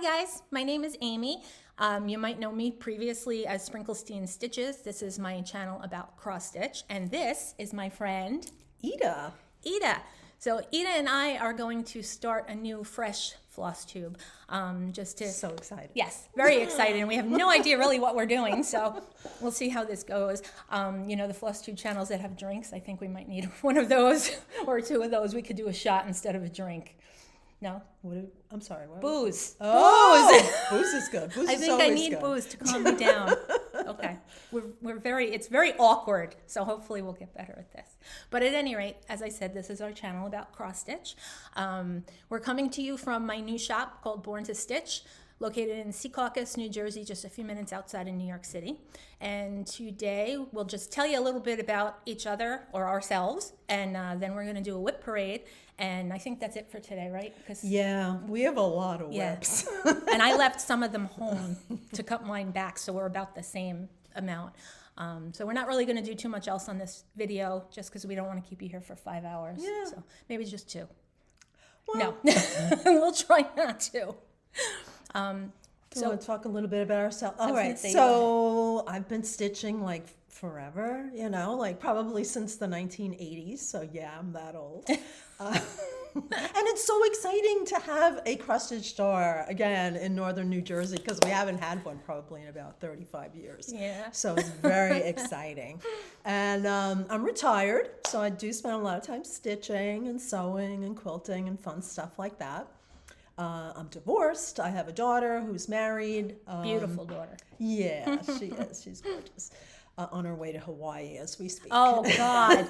Hi guys, my name is Amy. You might know me previously as Sprinklestein Stitches. This is my channel about cross stitch, and this is my friend Ida. So Ida and I are going to start a new fresh floss tube. So excited. Yes, very excited, and we have no idea really what we're doing, so we'll see how this goes. You know, the floss tube channels that have drinks, I think we might need one of those or two of those. We could do a shot instead of a drink. No? I'm sorry. What? Booze. Oh, booze is good. Booze I is think always I need good. booze to calm me down. Okay. It's very awkward, so hopefully we'll get better at this. But at any rate, as I said, this is our channel about cross stitch. We're coming to you from my new shop called Born to Stitch, located in Secaucus, New Jersey, just a few minutes outside of New York City. And today we'll just tell you a little bit about each other or ourselves, and then we're going to do a WIP parade. And I think that's it for today, right? Yeah, we have a lot of Yeah. whips. And I left some of them home to cut mine back, so we're about the same amount. So we're not really going to do too much else on this video, just because we don't want to keep you here for 5 hours. Yeah. So maybe just 2. Well, No, we'll try not to. So we'll talk a little bit about ourselves. All was right. gonna say, So I've been stitching like forever, like probably since the 1980s. So yeah, I'm that old. And it's so exciting to have a cross-stitch store again in northern New Jersey, because we haven't had one probably in about 35 years. Yeah. So it's very exciting. And I'm retired, so I do spend a lot of time stitching and sewing and quilting and fun stuff like that. I'm divorced. I have a daughter who's married. Beautiful daughter. Yeah, she is. She's gorgeous. On her way to Hawaii as we speak. Oh, God.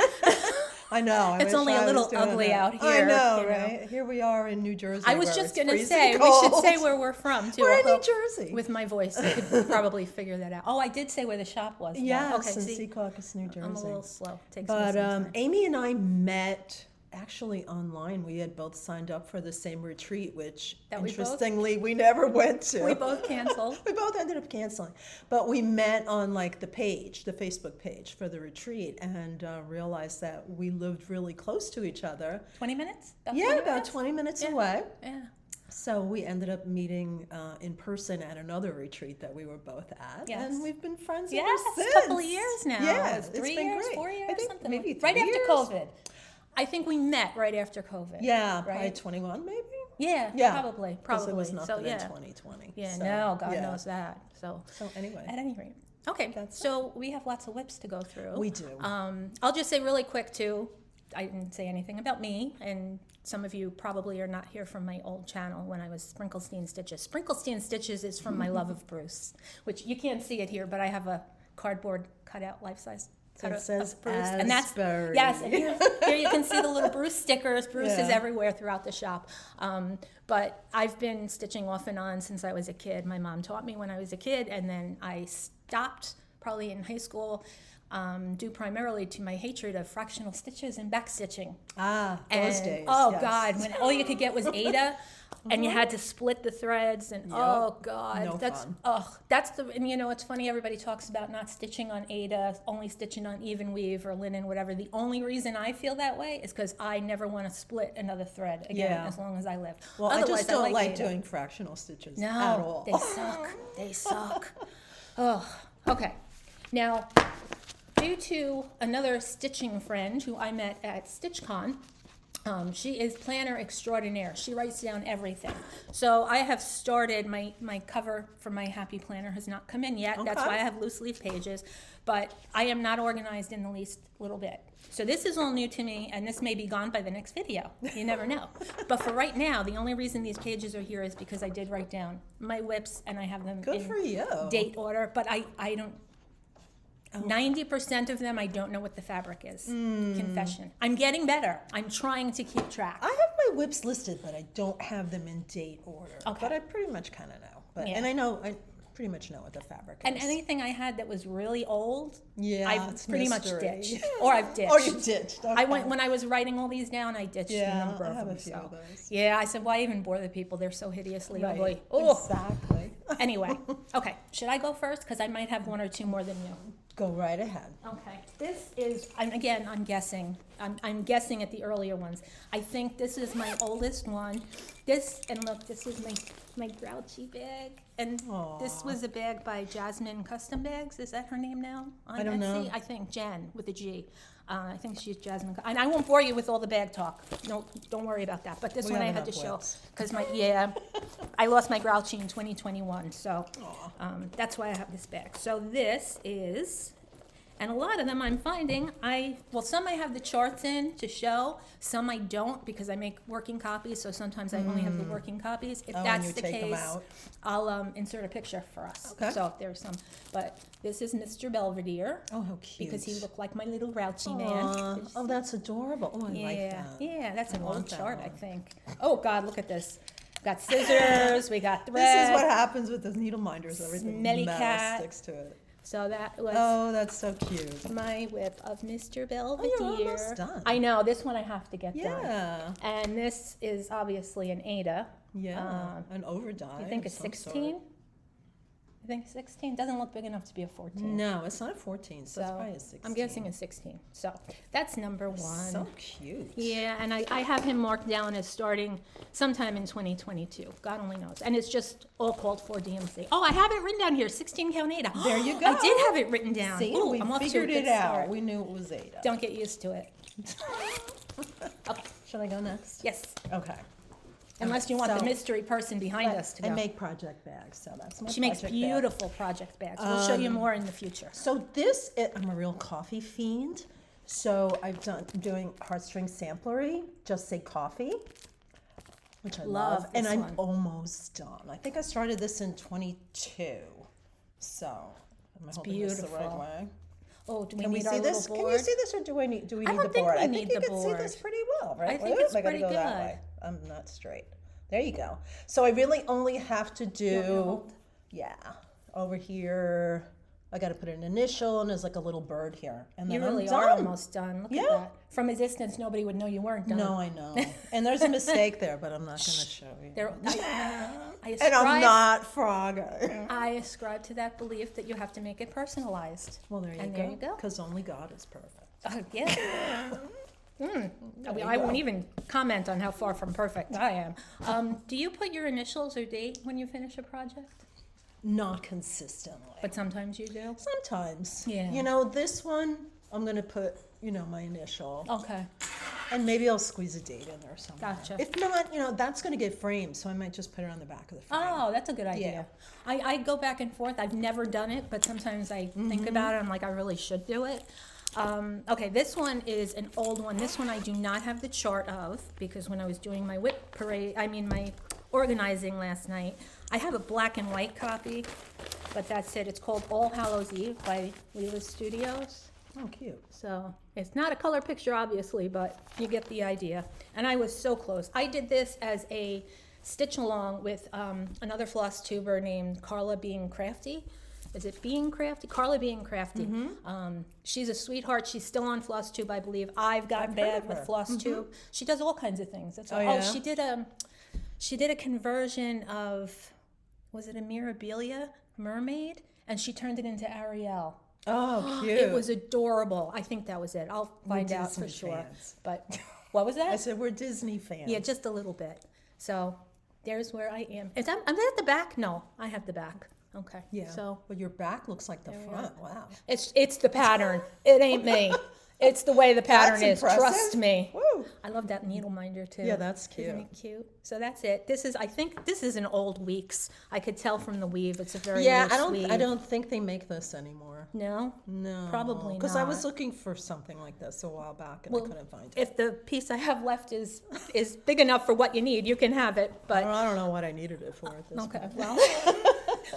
I know. It's only a little ugly out here. I know, right? Here we are in New Jersey. I was where just it's going to freezing say, we cold. should say where we're from, too. We're in New although Jersey. With my voice, you could probably figure that out. Oh, I did say where the shop was. though. Yes, Okay, in see, Secaucus, New Jersey. I'm a little slow. Takes me But some time. Amy and I met actually online. We had both signed up for the same retreat, which That we both- interestingly we never went to. We both canceled. We both ended up canceling, but we met on like the Facebook page for the retreat, and realized that we lived really close to each other. 20 minutes? About Yeah, 20 about minutes? 20 minutes Yeah. away. Yeah. So we ended up meeting in person at another retreat that we were both at, Yes. and we've been friends Yeah, ever it's since. a couple of years now. Yeah, It's it's 3 been years, great. 4 years, I think something maybe like, right 3 after years. COVID. I think we met right after COVID. Yeah, probably right? 21 maybe. Yeah, Yeah, probably. Because it was nothing so, yeah. in 2020. Yeah, so, no, God yeah. knows that. So anyway, at any rate. Okay, so we have lots of whips to go through. we do. I'll just say really quick too, I didn't say anything about me, and some of you probably are not here from my old channel when I was Sprinklestein Stitches. Sprinklestein Stitches is from my love of Bruce, which you can't see it here, but I have a cardboard cutout life-size cutout says of Bruce. And that's, Asbury. yes, and here you can see the little Bruce stickers. Bruce is Yeah. everywhere throughout the shop. But I've been stitching off and on since I was a kid. My mom taught me when I was a kid, and then I stopped probably in high school, due primarily to my hatred of fractional stitches and back stitching. Those days. Oh yes. God, when all you could get was Ada, and you had to split the threads, and oh God, No that's fun. that's the, and it's funny, everybody talks about not stitching on Ada, only stitching on even weave or linen, whatever. The only reason I feel that way is because I never want to split another thread again Yeah. as long as I live. Well, Otherwise, I just don't like Ada. doing fractional stitches No, at all. they suck. They suck. Oh, okay. Now, due to another stitching friend who I met at StitchCon, she is planner extraordinaire. She writes down everything. So I have started, my cover for my happy planner has not come in yet. That's Okay. why I have loose leaf pages. But I am not organized in the least little bit. So this is all new to me, and this may be gone by the next video. You never know. But for right now, the only reason these pages are here is because I did write down my whips, and I have them Good in for you. date order. But I don't. 90% of them, I don't know what the fabric is. Confession. I'm getting better. I'm trying to keep track. I have my whips listed, but I don't have them in date order. Okay. But I pretty much kind of know. But Yeah. and I pretty much know what the fabric And is. anything I had that was really old, Yeah, I've it's pretty much mystery. ditched. Or I've ditched. Oh, you ditched. I Okay. went, when I was writing all these down, I ditched a Yeah, number of I have them. a few of those. Yeah, I said, why even bore the people? They're so hideously Right. ugly. Oh, Exactly. anyway. Okay, should I go first? Because I might have one or two more than you. Go right ahead. Okay, this is, I'm guessing. I'm guessing at the earlier ones. I think this is my oldest one. This, and look, this is my grouchy bag. And this was a bag by Jasmine Custom Bags. Is that her name now? I don't know. I think Jen with a G. I think she's Jasmine. And I won't bore you with all the bag talk. No, don't worry about that. But this one I had to show because I lost my grouchy in 2021. So that's why I have this bag. So this is, and a lot of them I'm finding, some I have the charts in to show, some I don't because I make working copies, so sometimes I only have the working copies. If that's the case, I'll insert a picture for us. Okay. So if there's some, but this is Mr. Belvedere. Oh, how cute. Because he looked like my little grouchy man. Oh, that's adorable. Oh, I like that. Yeah, that's an old chart, I one. think. Oh, God, look at this. We got scissors, we got thread. This is what happens with those needle minders. Everything Smelly metal cat. sticks to it. So that was Oh, that's so cute. my whip of Mr. Belvedere. Oh, you're almost done. I know, this one I have to get done. Yeah. And this is obviously an Ada. Yeah. An overdye. I think it's of some 16. sort. I think 16 doesn't look big enough to be a 14. No, it's not a 14, so it's probably a 16. I'm guessing a 16. So that's number one. So cute. Yeah, and I have him marked down as starting sometime in 2022. God only knows. And it's just all called for DMC. Oh, I have it written down here, 16 count Ada. There you go. I did have it written down. See, Ooh, we I'm off to a figured good it out. start. We knew it was Ada. Don't get used to it. Okay. Should I go next? Yes, Okay. unless you want the So- mystery person behind us to go. I make project bags, so that's my She makes project bag. beautiful project bags. We'll show you more in the future. So I'm a real coffee fiend. So I'm doing heartstring samplery, just say coffee, which I love. And this I'm one. almost done. I think I started this in 22. So am I holding this the right beautiful. way? Oh, do we Can we need our see little this? board? Can you see this, or do we need I the don't think board? we I need think you the can see this board. pretty well, right? I think it's I gotta pretty go that good. way. I'm not straight. There you go. So I really only have to want me to do, hold? over here. I got to put an initial, and there's like a little bird here, and then You really I'm are done. almost done. Look Yeah. at that. From a distance, nobody would know you weren't done. No, I know. And there's a mistake there, but I'm not going to show you. I And I'm ascribe- not Frogger. I ascribe to that belief that you have to make it personalized. Well, there you And go. there you go. Because only God is perfect. Yeah. you I go. won't even comment on how far from perfect I am. Do you put your initials or date when you finish a project? Not consistently. But sometimes you do. Sometimes. Yeah. You know, this one, I'm going to put, my initial. Okay. And maybe I'll squeeze a date in there somewhere. Gotcha. If not, that's going to get framed, so I might just put it on the back of the frame. Oh, that's a good idea. I go back and forth. I've never done it, but sometimes I think about it. I'm like, I really should do it. Okay, this one is an old one. This one I do not have the chart of because when I was doing my WIP parade, my organizing last night, I have a black and white copy, but that's it. It's called All Hallows Eve by Leela Studios. Oh, cute. So it's not a color picture, obviously, but you get the idea. And I was so close. I did this as a stitch along with another floss tuber named Carla Being Crafty. Is it Being Crafty? Carla Being Crafty. She's a sweetheart. She's still on Flosstube, I believe. I've gotten heard bad of with her. Flosstube. She does all kinds of things. That's Oh, all. yeah? She did a conversion of, was it a Mirabilia mermaid? And she turned it into Ariel. Oh, cute. It was adorable. I think that was it. I'll find out for Disney sure. fans. But what was that? I said we're Disney fans. Yeah, just a little bit. So there's where I am. I'm at the back? No, I have the back. Okay. Yeah. So But your back looks like the front. Wow. it's the pattern. It ain't me. It's the way the pattern That's is. impressive. Trust me. Woo. I love that needle minder too. Yeah, that's cute. Isn't it cute? So that's it. I think this is an old Weeks. I could tell from the weave. It's a very Yeah, loose weave. I don't think they make this anymore. No? No. Probably Because I was not. looking for something like this a while back and I couldn't find it. If the piece I have left is big enough for what you need, you can have it. But I don't know what I needed it for at this okay, point. well,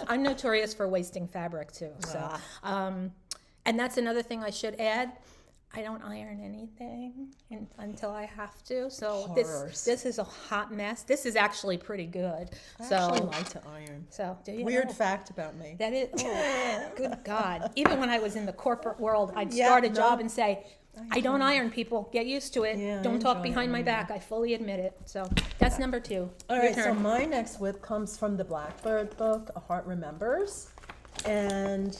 I'm notorious for wasting fabric too. So, and that's another thing I should add. I don't iron anything until I have to. So Horrors. this is a hot mess. This is actually pretty good. I So actually like to iron. so do you Weird know? fact about me. That is, good God. Even when I was in the corporate world, I'd Yeah, start a no. job and say, I don't iron, people. Get used to it. Yeah, I Don't talk enjoy behind my ironing. back. I fully admit it. So that's number 2. All Your right, so turn. my next whip comes from the Blackbird book, A Heart Remembers. And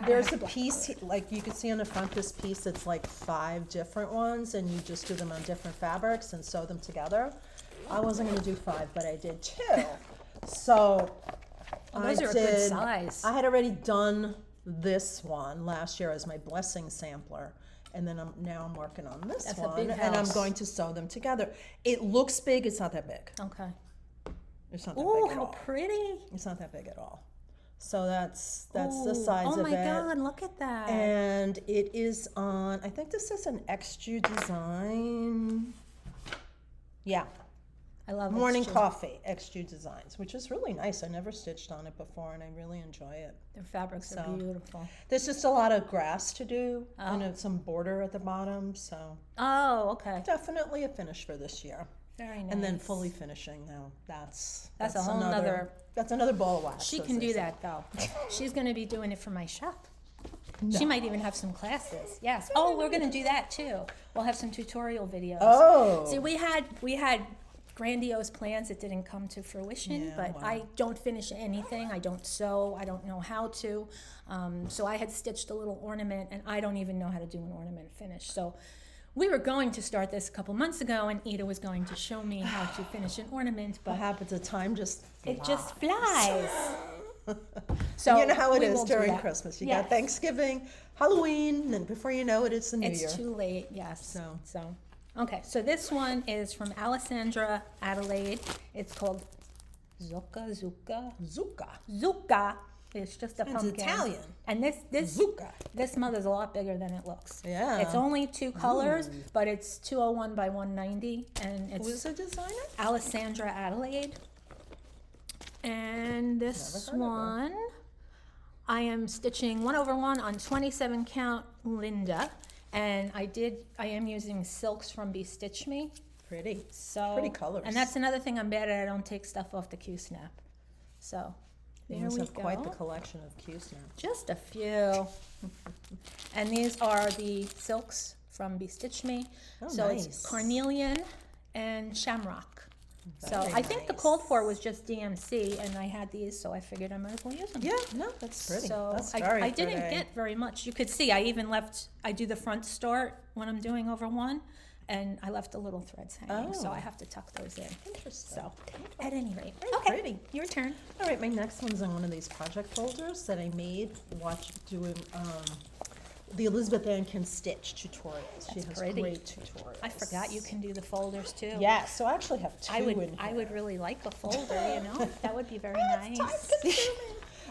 There's a piece, like you can see on the front, this piece, it's like 5 different ones, and you just do them on different fabrics and sew them together. I wasn't gonna do 5, but I did 2. So Those are a good size. I had already done this one last year as my blessing sampler. And then now I'm working on this That's one, a big and I'm house. going to sew them together. It looks big, it's not that big. Okay. It's not that Oh, big at how all. pretty. It's not that big at all. So that's the size Oh of my it. God, look at that. And it is on, I think this is an XG design. Yeah, I love it. Morning Coffee, XG Designs, which is really nice. I never stitched on it before, and I really enjoy it. Their fabrics are So, beautiful. There's just a lot of grass to do, and some border at the bottom, so Oh, okay. definitely a finish for this year. Very nice. And then fully finishing now, that's a whole nother- that's another ball of wax. She as can they do say. that though. She's going to be doing it for my shop. She might even have some classes. Yes. Oh, we're going to do that too. We'll have some tutorial videos. Oh. See, we had grandiose plans that didn't come to fruition, Yeah, but wow. I don't finish anything. I don't sew. I don't know how to. So I had stitched a little ornament, and I don't even know how to do an ornament finish. So we were going to start this a couple months ago, and Ida was going to show me how to finish an ornament, What but happens? The time just it just flies. flies. So You know how it we is will do during that. Christmas. You Yes. got Thanksgiving, Halloween, and before you know it, it's the New Year. It's too late, yes. So. Okay, so this one is from Alessandra Adelaide. It's called Zokazuka. Zucca. It's just a It's pumpkin. Italian. And this Zucca. this mother's a lot bigger than it looks. Yeah. It's only 2 colors, but it's 201 by 190, and it's Who's the designer? Alessandra Adelaide. And this Never heard of her. one, I am stitching 1/1 on 27 count Linda, and I am using silks from Bestitch Me. Pretty. So Pretty colors. And that's another thing I'm bad at. I don't take stuff off the Q-snap. So You there must we have go. quite the collection of Q-snap. Just a few. And these are the silks from Bestitch Me. Oh, so nice. it's carnelian and shamrock. So Very I think the nice. called for was just DMC, and I had these, so I figured I might as well use them. Yeah, no, that's pretty. So that's I very didn't pretty. get very much. You could see I even left, I do the front start when I'm doing over one, and I left the little threads hanging, so Oh. I have to tuck those in. Interesting. So at any rate, Very okay, pretty. your turn. All right, my next one's on one of these project folders that I made doing the Elizabeth Ann Can Stitch tutorials. She That's has pretty. great tutorials. I forgot you can do the folders too. Yeah, so I actually have 2 I in would, here. I would really like a folder, you know? That would be very nice.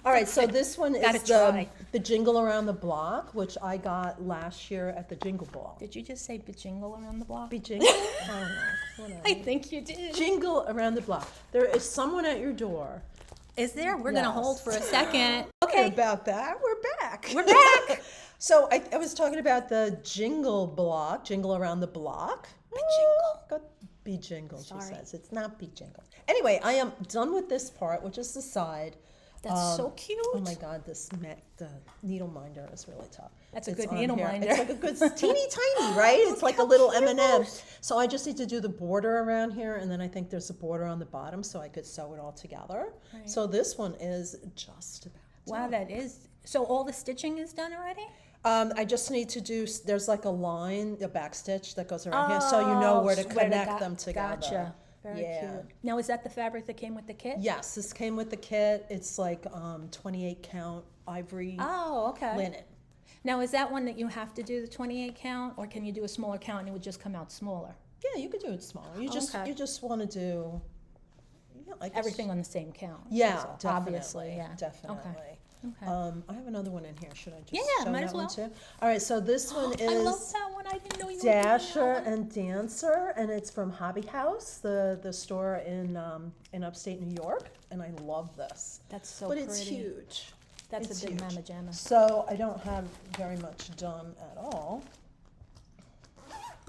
All right, so this one Gotta is try. the Jingle Around the Block, which I got last year at the Jingle Ball. Did you just say jingle around the block? Be Jingle? I don't know. Whatever. I think you did. Jingle Around the Block. There is someone at your door. Is there? We're gonna Yes. hold for a second. Okay. Okay, About that, we're back. we're back. So I was talking about the Jingle block, Jingle Around the Block. Jingle. Go be Jingle, she Sorry. says. It's not be Jingle. Anyway, I am done with this part, which is the side. That's so cute. Oh my God, the needle minder is really tough. That's a It's good on needle here. minder. It's like a good teeny tiny, right? It's like a little M&M. So I just need to do the border around here, and then I think there's a border on the bottom, so I could sew it all together. Right. So this one is just about Wow, done. that is. So all the stitching is done already? I just need to do, there's like a line, a back stitch that goes around here, so you know where to connect them together. Gotcha. Very Yeah. cute. Now, is that the fabric that came with the kit? Yes, this came with the kit. It's like 28 count ivory Oh, okay. linen. Now, is that one that you have to do the 28 count, or can you do a smaller count and it would just come out smaller? Yeah, you could do it smaller. You just Okay. you just want to do I guess- Everything on the same count. Yeah, so definitely. Obviously, yeah. Definitely. Okay. I have another one in here. Should I just Yeah, show might that as one well. too? All right, so this one is I love that one. I didn't know you were doing Dasher that one. and Dancer, and it's from Hobby House, the store in upstate New York, and I love this. That's so but pretty. it's huge. That's It's a big huge. mamma jamma. So I don't have very much done at all.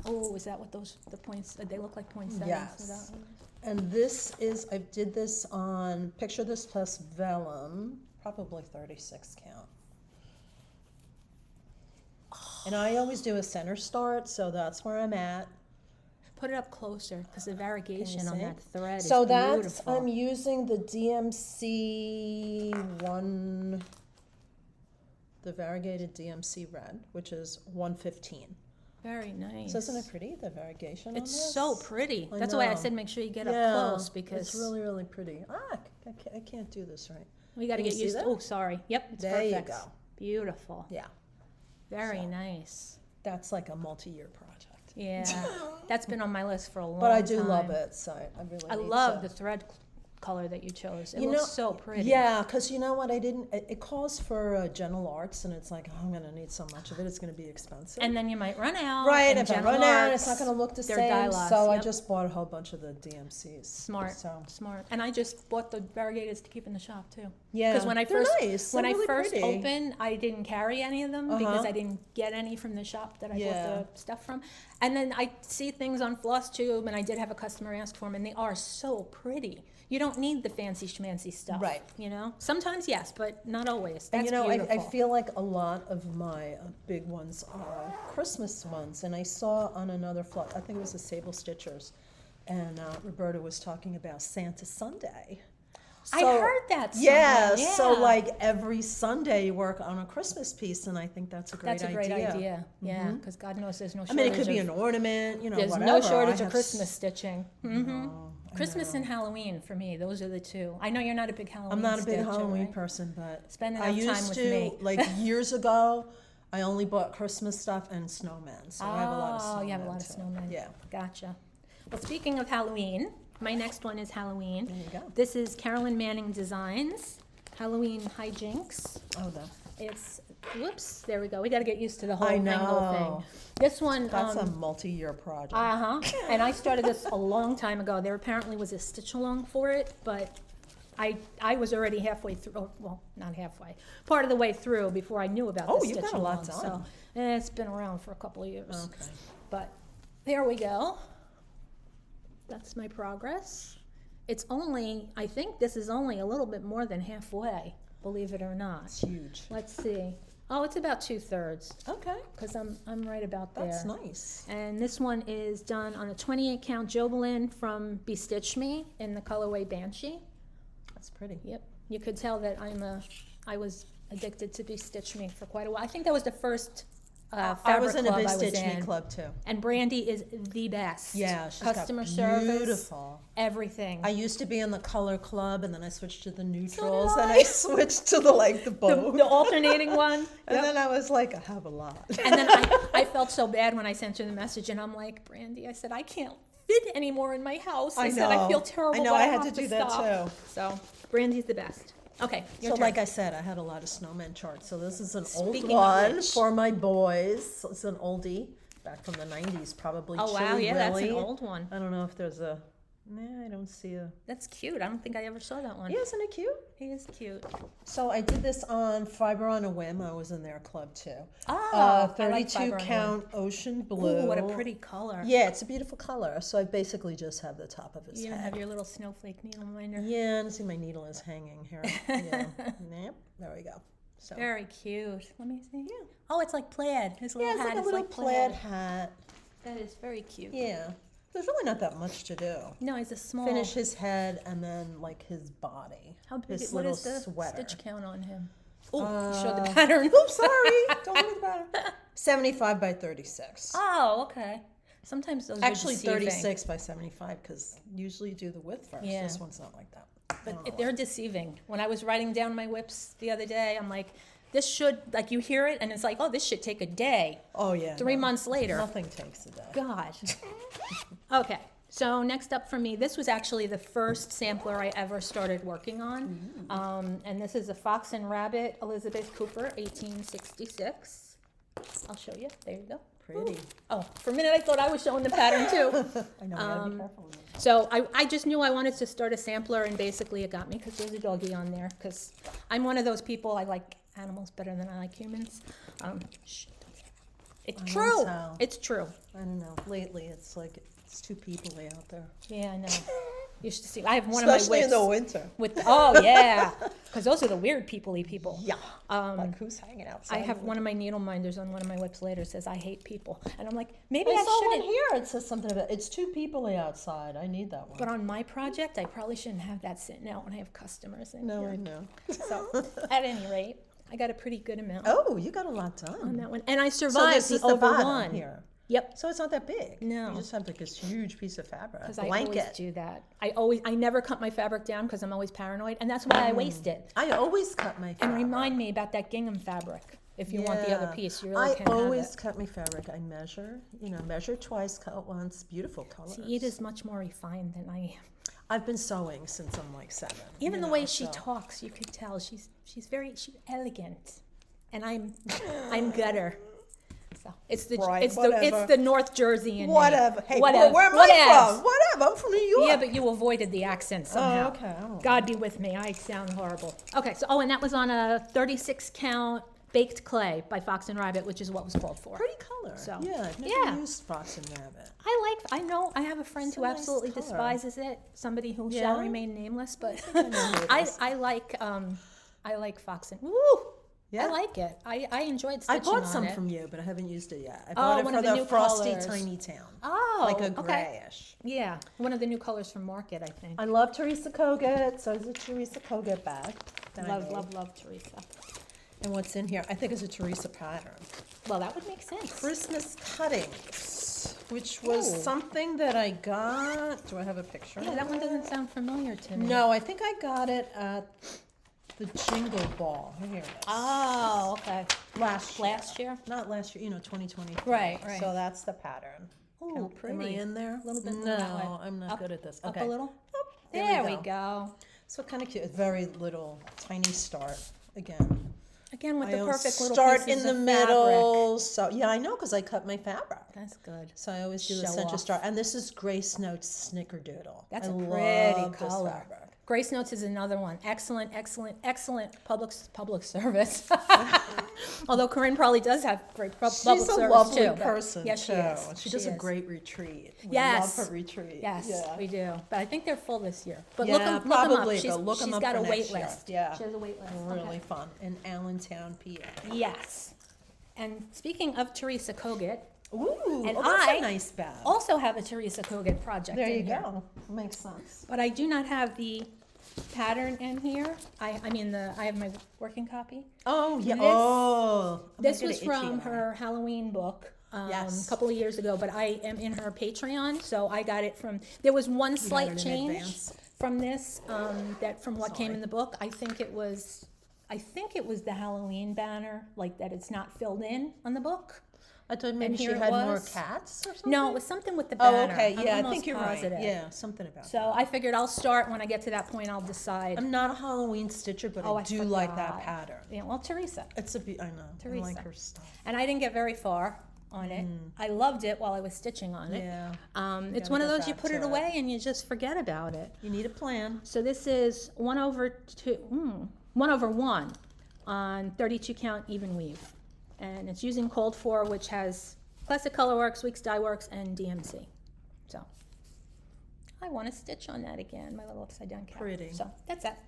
Oh, is that what the points? They look like poinsettias. Yes. Is that what it is? And this is, I did this on Picture This Plus Vellum, probably 36 count. And I always do a center start, so that's where I'm at. Put it up closer because the variegation on see? that thread So is that's, beautiful. I'm using the DMC one, the variegated DMC red, which is 115. Very nice. So isn't it pretty, the variegation It's on this? so pretty. I That's why I know. said make sure you get Yeah, up close because it's really, really pretty. I can't do this right. we got to Can you get see used to. that? Oh, sorry. Yep, it's There you perfect. go. Beautiful. Yeah, Very So. nice. that's like a multi-year project. Yeah, that's been on my list for a long time. But I do love it, so I really I need love to. the thread color that you chose. It You looks know, so pretty. Yeah, because you know what, it calls for general arts, and it's like, oh, I'm going to need so much of it, it's going to be expensive. And then you might run out. Right, and if I General run out, Arts, it's not going to look the they're same, dye-loss, so I yep. just bought a whole bunch of the DMCs. Smart, So, smart. And I just bought the variegateds to keep in the shop too. yeah, Because when I they're first nice. when They're I really first pretty. opened, I didn't carry any of them because Uh-huh. I didn't get any from the shop that I Yeah. bought the stuff from. And then I see things on Flosstube, and I did have a customer ask for them, and they are so pretty. You don't need the fancy schmancy stuff, Right. You know, sometimes yes, but not always. That's And you know, I beautiful. feel like a lot of my big ones are Christmas ones, and I saw on another flock, I think it was the Sable Stitchers, and Roberta was talking about Santa Sunday. I heard that Yeah, somewhere, so yeah. like every Sunday you work on a Christmas piece, and I think that's a great That's a idea. great idea. Yeah, because God knows there's no I shortage. mean, it could be of, an ornament, you know, there's whatever. no shortage I of have Christmas stitching. No, I Christmas know. and Halloween for me, those are the two. I know you're not a big Halloween I'm not a big stitcher, Halloween right? person, but Spend I enough used time with to, me. like years ago, I only bought Christmas stuff and snowmen, so I have a lot of snowmen. Oh, you have a lot of too. snowmen. Yeah. Gotcha. Well, speaking of Halloween, my next one is Halloween. There you go. This is Carolyn Manning Designs, Halloween Hijinks. Oh, no. It's, whoops, there we go. We got to get used to the whole I angle know. thing. This one, That's a multi-year project. uh-huh. And I started this a long time ago. There apparently was a stitch along for it, but I was already halfway through, oh, well, not halfway, part of the way through before I knew about Oh, the you've stitch got a lot along. done. So it's been around for a couple of years. Okay. But there we go. That's my progress. It's only, I think this is only a little bit more than halfway, believe it or not. It's huge. Let's see. Oh, it's about 2/3 Okay. because I'm right about there. That's nice. And this one is done on a 28 count Jobelin from Bestitch Me in the colorway Banshee. That's pretty. Yep. You could tell that I was addicted to Bestitch Me for quite a while. I think that was the first I fabric was in a club big I was Stitch Me in. club too. And Brandy is the best. Yeah, she's Customer got service, beautiful. everything. I used to be in the color club, and then I switched to the did neutrals, and I. I switched to the bow. the alternating one. And then I was like, I have a lot. And then I felt so bad when I sent her the message, and I'm like, Brandy, I said, I can't fit anymore in my house. I said, I know. feel terrible. I know, but I had have to do that stop. too. So Brandy's the best. Okay, your So turn. like I said, I had a lot of snowman charts. So this is an Speaking old of one which. for my boys. It's an oldie, back from the 90s probably. Oh wow, Chilly yeah, that's an Willy. old one. I don't know if there's a, I don't see a, That's cute. I don't think I ever saw that one. yeah, isn't it cute? He is cute. So I did this on Fiber on a Whim. I was in their club too. Oh, I like 32 Fiber on a count ocean blue. Ooh, what a pretty color. Yeah, it's a beautiful color. So I basically just have the top of his You head. have your little snowflake needle minder. Yeah, and see my needle is hanging here. Yeah. Yep. There we go. So Very cute. Let me see. Yeah. Oh, it's like plaid. His little yeah, it's hat like a is little like plaid hat. That is very cute. Yeah. There's really not that much to do. No, he's a small. Finish his head and then like his body. How big? His What little is the sweater. stitch count on him? Oh, show the Uh, pattern. Oops, sorry. Don't look at the pattern. 75 by 36. Oh, okay. Sometimes those Actually are deceiving. 36 by 75 because usually you do the width first. Yeah. This one's not like that. I But don't know they're deceiving. When I was writing down my whips the other day, I'm like, this should, like you hear it and it's like, oh, this should take a day. why. Oh yeah. 3 no. months later. Nothing takes a day. God. Okay, so next up for me, this was actually the first sampler I ever started working on. And this is a Fox and Rabbit, Elizabeth Cooper, 1866. I'll show you. There you go. Pretty. Oh, for a minute I thought I was showing the pattern too. I know. I gotta be careful. With it. So I just knew I wanted to start a sampler, and basically it got me because there's a doggy on there. Because I'm one of those people, I like animals better than I like humans. Shh, don't say it. It's I true. won't tell. It's true. I don't know. Lately, it's like it's too peoply out there. Yeah, I know. You should see. I have one Especially of in my the whips winter. with. Oh yeah, because those are the weird people-y people. Yeah. Like who's hanging outside? I have one of my needle minders on one of my whips later says I hate people, and I'm like maybe I I saw one shouldn't. here. It says something about it's too peoply outside. I need that one. But on my project, I probably shouldn't have that sitting out when I have customers in No, here. I know. So, at any rate, I got a pretty good amount Oh, you got a lot on done. that one. And I So survived this is the the over bottom one. here. Yep. So it's not that big. No. You just have like this huge piece of fabric. Because I always Blanket. do that. I never cut my fabric down because I'm always paranoid, and that's why I waste it. I always cut my fabric. And remind me about that gingham fabric. If you want the other Yeah. piece, you really I can have always it. cut my fabric. I measure twice, cut once. Beautiful colors. See, Ida's much more refined than I am. I've been sewing since I'm like 7. Even you the way know, she so. talks, you could tell she's elegant, and I'm gutter. So it's the Right, it's whatever. the North Jersey in me. Whatever. Hey, whatever. where am I Whatevs. from? Whatever. I'm from New York. Yeah, but you avoided the accent somehow. okay. Oh. God be with me. I sound horrible. Okay, so and that was on a 36 count baked clay by Fox and Rabbit, which is what was called for. Pretty color. So, yeah, I've never yeah. used Fox and Rabbit. I know I have a friend It's a who nice absolutely color. despises it. Somebody who Yeah? shall remain nameless, but I know who it is. I like Fox and Woo! Yeah? I like it. I enjoyed I stitching bought some on it. from you, but I haven't used it yet. I bought it one for of the the new Frosty colors. Tiny Town. Oh, Like a okay. grayish. Yeah, one of the new colors from Market, I think. I love Teresa Kogut, so it's a Teresa Kogut bag. that I made. Love Teresa. And what's in here? I think it's a Teresa pattern. Well, that would make sense. Christmas cuttings, which was Ooh. something that I got. Do I have a picture? Yeah, that one doesn't sound familiar to me. No, I think I got it at the Jingle Ball. Here it is. Oh, okay. Last year. Year? Not last year, 2020. Right. So that's the pattern. Ooh, Am I pretty. in there? A little bit No, that way. I'm not good at this. Up Okay. a little? Oh, There we go. So kind of cute. Very little, tiny start. Again, Again, with I the always perfect little start in pieces the of middle. So yeah, I know because I cut my fabric. That's good. So I always do the Show center off. star. And this is Grace Notes Snickerdoodle. That's I a pretty love this color. fabric. Grace Notes is another one. Excellent public service. Although Corinne probably does have great public service She's too. a lovely but- person Yes, too. she is. She does a is. great retreat. We Yes. love her retreat. Yes, Yeah. we do. But I think they're full this year. But Yeah, look 'em probably, up. but look 'em She's up got for a next wait year. list. Yeah. She has a wait list. Really Okay. fun in Allentown, PA. Yes. And speaking of Teresa Kogut, Ooh, And that's I a nice bag. also have a Teresa Kogut project There in you here. go. Makes sense. But I do not have the pattern in here. I have my working copy. Oh yeah. This- oh, I'm This gonna was get itchy from now. her Halloween book Yes. a couple of years ago, but I am in her Patreon, so I got it from, there was one it slight in change advance. from this, from what came Sorry. in the book. I think it was the Halloween banner, like that it's not filled in on the book. I thought maybe she here it had more was. cats or something. No, it was something with the Oh, banner. okay. I'm Yeah, I almost think you're positive. right. Yeah, something about So that. I figured I'll start when I get to that point. I'll decide. I'm not a Halloween stitcher, but Oh, I do like that forgot. pattern. Yeah, well, Teresa. It's a I know. I Teresa. like her stuff. And I didn't get very far on it. I loved it while I was stitching on it. Yeah. It's gotta one of get those you back put to it it. away and you just forget about it. You need a plan. So this is 1/1 on 32 count even weave. And it's using Cold 4, which has Classic Colorworks, Weeks Dye Works, and DMC. So I want to stitch on that again, my little upside down cap. Pretty. So that's that.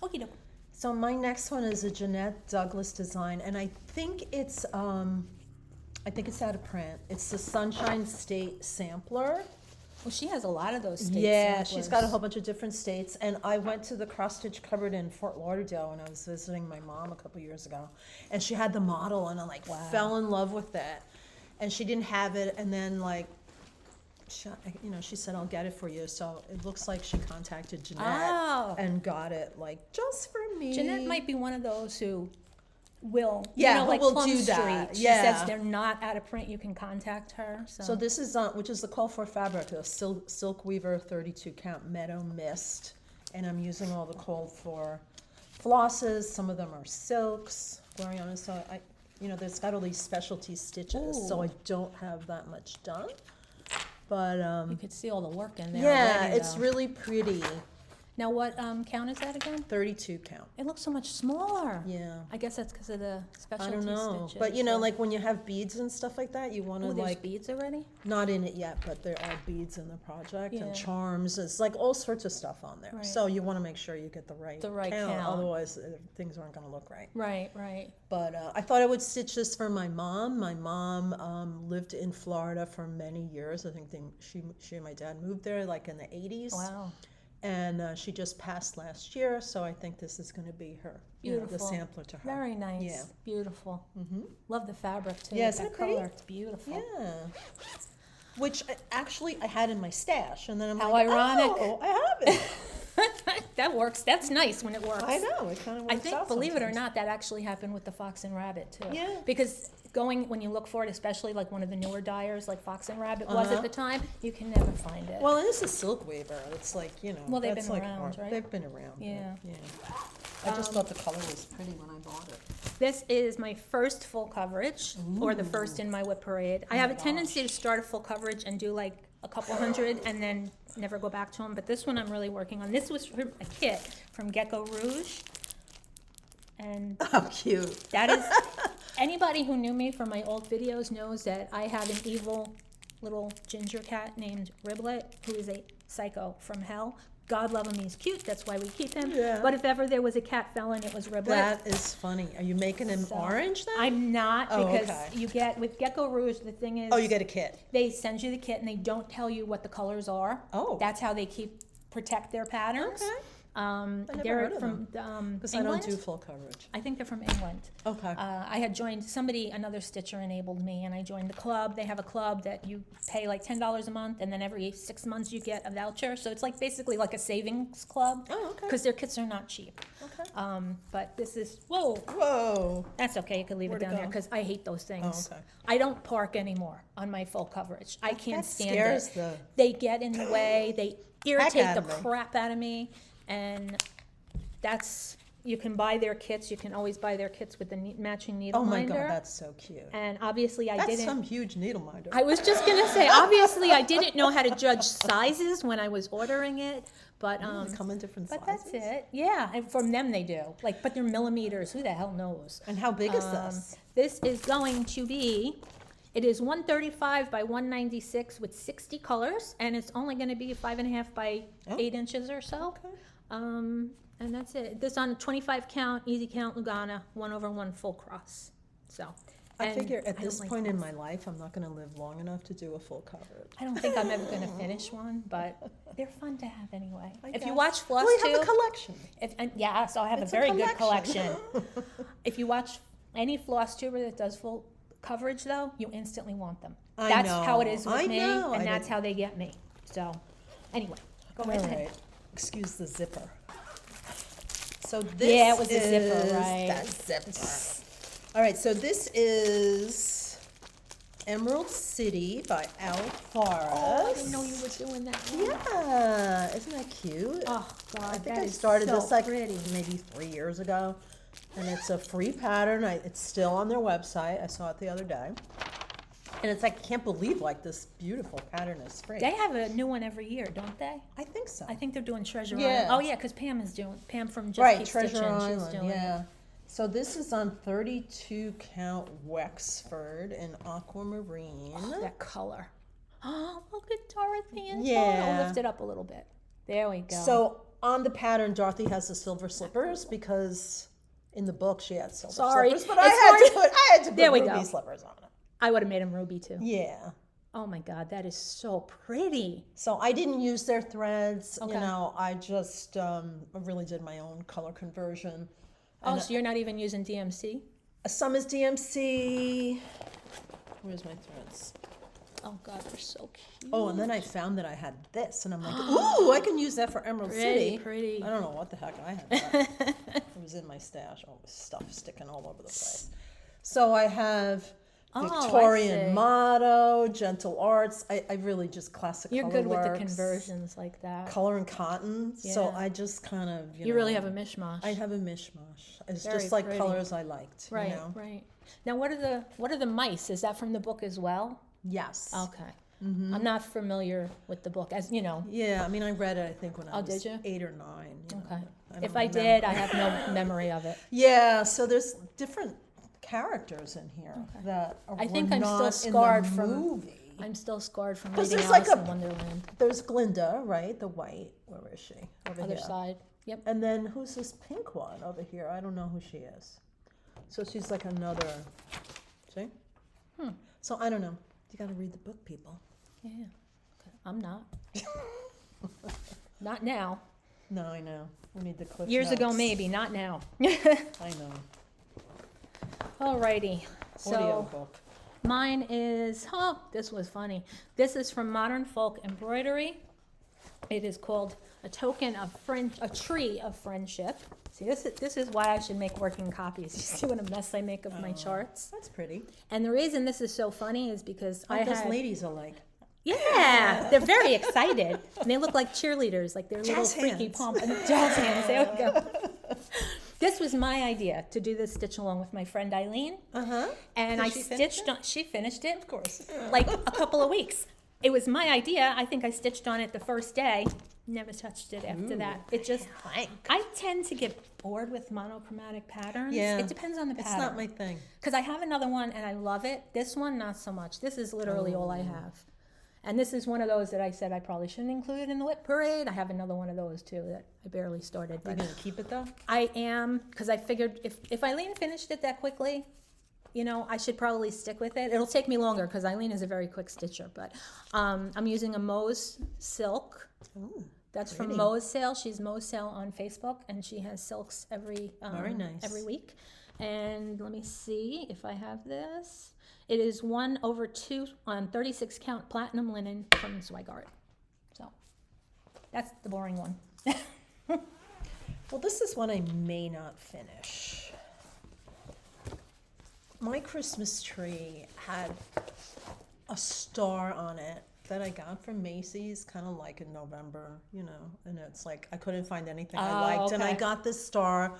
Okie doke. So my next one is a Jeanette Douglas design, and I think it's out of print. It's the Sunshine State Sampler. Well, she has a lot of those states. Yeah, she's got a whole bunch of different states. And I went to the cross stitch cupboard in Fort Lauderdale when I was visiting my mom a couple years ago, and she had the model, and I fell in love with it. And she didn't have it, and then she said, "I'll get it for you." So it looks like she contacted Jeanette and got it just for me. Jeanette might be one of those who will, Yeah, who like will Plum do Street. that. She Yeah. says they're not out of print. You can contact her. So this is which is the Call for fabric, a Silk Weaver 32 count Meadow Mist, and I'm using all the Call for flosses. Some of them are silks. Gloriana, so there's got all these specialty stitches, so I don't have that much done. But you could see all the work in there. yeah, already, it's though. really pretty. Now, what count is that again? 32 count. It looks so much smaller. Yeah. I guess that's because of the I specialty don't know, stitches. but when you have beads and stuff like that, you want to there's beads already? not in it yet, but there are beads in the project Yeah. and charms. It's all sorts of stuff on there. Right. So you want to make sure you get the right count, count. otherwise things aren't going to look right. Right. But I thought I would stitch this for my mom. My mom lived in Florida for many years. I think she and my dad moved there in the 80s. Wow. And she just passed last year, so I think this is going to be her, you know, the Beautiful. sampler to her. Very nice. Yeah. Beautiful. Mm-hmm. Love the fabric too. Yeah, That isn't it pretty? color. It's beautiful. Yeah. Which actually I had in my stash, and then I'm How like, ironic. oh, I have it. That works. That's nice when it works. I know, it kind of works I think, out believe it or sometimes. not, that actually happened with the Fox and Rabbit too. Yeah. Because when you look for it, especially like one of the newer dyers like Fox and Rabbit was Uh-huh. at the time, you can never find it. Well, and this is silk weaver. It's like, you know, Well, they've that's been like around, art. right? They've been around. but Yeah. Yeah. I just thought the color was pretty when I bought it. This is my first full coverage, or the first in my WIP Parade. I have a tendency to start a full coverage and do like a couple hundred and then never go back to them. But this one I'm really working on. This was from a kit from Gecko Rouge. And Oh, cute. that is, anybody who knew me from my old videos knows that I have an evil little ginger cat named Riblet, who is a psycho from hell. God love him, he's cute, that's why we keep him. Yeah. But if ever there was a cat felon, it was Riblet. That is funny. Are you making him So, orange then? I'm not, Oh, because okay. you get, with Gecko Rouge, the thing is, Oh, you get a kit. they send you the kit and they don't tell you what the colors are. Oh. That's how they protect their patterns. Okay. I never They're heard of from Because I England. don't do full coverage. I think they're from England. Okay. I had joined another stitcher enabled me, and I joined the club. They have a club that you pay like $10 a month, and then every 6 months you get a voucher. So it's like basically like a savings club. Oh, okay. Because their kits are not cheap. Okay. But this is, whoa, Whoa. that's okay. You can leave Where'd it it down there go? because I hate those things. Oh, okay. I don't park anymore on my full coverage. I can't That stand scares it. the They get in the way. They irritate out the of me. crap out of me, and you can buy their kits. You can always buy their kits with the matching needle Oh my minder. God, that's so cute. And obviously I That's didn't. some huge needle minder. I was just gonna say, obviously I didn't know how to judge sizes when I was ordering it, but They come in different but sizes. that's it. Yeah, and from them they do. Like, but they're millimeters. Who the hell knows? And how big is this? This is going to be. It is 135 by 196 with 60 colors, and it's only going to be 5.5 by 8 inches or so. Okay. And that's it. This on 25 count, easy count Lugana, 1/1 full cross. So. I and figure at I don't this like point in those. my life, I'm not going to live long enough to do a full coverage. I don't think I'm ever going to finish one, but they're fun to have anyway. I If you guess. watch Floss Well, you have a too, collection. yeah, so I have It's a a very good collection. collection. If you watch any floss tuber that does full coverage, though, you instantly want them. I That's know. how it is with I me, know. and I that's didn't- how they get me. So, anyway, go All right ahead. right. Excuse the zipper. So this Yeah, it was the zipper, is right. that zipper. All right, so this is Emerald City by Al Forrest. Oh, I didn't know you were doing that. one. Yeah, isn't that cute? Oh God, I think that I is started so this like pretty. maybe 3 years ago, and it's a free pattern. It's still on their website. I saw it the other day, and it's like I can't believe like this beautiful pattern is free. They have a new one every year, don't they? I think so. I think they're doing Treasure Yeah. Island. Oh yeah, because Pam from Just Right, Keep Treasure Stitching, she's Island. doing Yeah. it. So this is on 32 count Wexford in aquamarine. That color. Oh, look at Dorothy and Yeah. I'll lift it up a little bit. There we go. So on the pattern, Dorothy has the silver slippers because in the book she had silver Sorry. slippers, but It's I had to put There we ruby go. slippers on it. I would have made him ruby too. Yeah. Oh my God, that is so pretty. So I didn't use their threads. Okay. You know, I just really did my own color conversion. Oh, so you're not even using DMC? Some is DMC. Where's my threads? Oh God, they're so cute. Oh, and then I found that I had this, and I'm like, ooh, I can use that for Emerald City. Pretty. I don't know what the heck I had. That. It was in my stash. All this stuff sticking all over the place. So I have Oh, I Victorian see. motto, gentle arts. I really just classic You're color good with the works, conversions like that. color and cotton. So Yeah. I just kind of You really have a mishmash. I have a mishmash. It's Very just like pretty. colors I liked. Right, You know? right. Now, what are the mice? Is that from the book as well? Yes. Okay. I'm not familiar with the book, as you know. Yeah, I mean, I read it, I think, when I Oh, was did you? 8 or 9. you know, Okay. but don't If I remember. did, I have no memory of it. Yeah, so there's different characters in here that I think I'm still not scarred in the from. movie. I'm still scarred from 'Cause reading there's like Alice a- in Wonderland. There's Glinda, right? The white. Where is she? Over Other here. side. Yep. And then who's this pink one over here? I don't know who she is. So she's like another. See? So I don't know. You got to read the book, people. Yeah. Okay. I'm not. Not now. No, I know. We need the clip Years ago, notes. maybe, not now. I know. Alrighty. So Audio book. mine is, this was funny. This is from Modern Folk Embroidery. It is called A Token of a Tree of Friendship. See, this is why I should make working copies. You see what a mess I make of my charts? That's pretty. And the reason this is so funny is because What those ladies are like. Yeah, they're very excited. And they look like cheerleaders, like they're little Jazz freaky hands. pomp and jazz hands. There we go. This was my idea to do this stitch along with my friend Eileen. And Did I she finish stitched on, she finished it. Of course. Like a couple of weeks. It was my idea. I think I stitched on it the first day. Never touched it after that. It just, I tend to get bored with monochromatic patterns. Yeah. It depends on the pattern. It's not my thing. Because I have another one and I love it. This one, not so much. This is literally all I have. And this is one of those that I said I probably shouldn't include in the WIP Parade. I have another one of those too that I barely started. You're But going to keep it though? I am, because I figured if Eileen finished it that quickly, you know, I should probably stick with it. It'll take me longer because Eileen is a very quick stitcher. But I'm using a Mo's silk. Ooh, That's pretty. from Mo's Sale. She's Mo's Sale on Facebook, and she has silks every Very nice. every week. And let me see if I have this. It is 1/2 on 36 count platinum linen from Zweigart. So that's the boring one. Well, this is one I may not finish. My Christmas tree had a star on it that I got from Macy's, kind of like in November, you know, and it's like I couldn't find anything I liked, and I okay. got this star,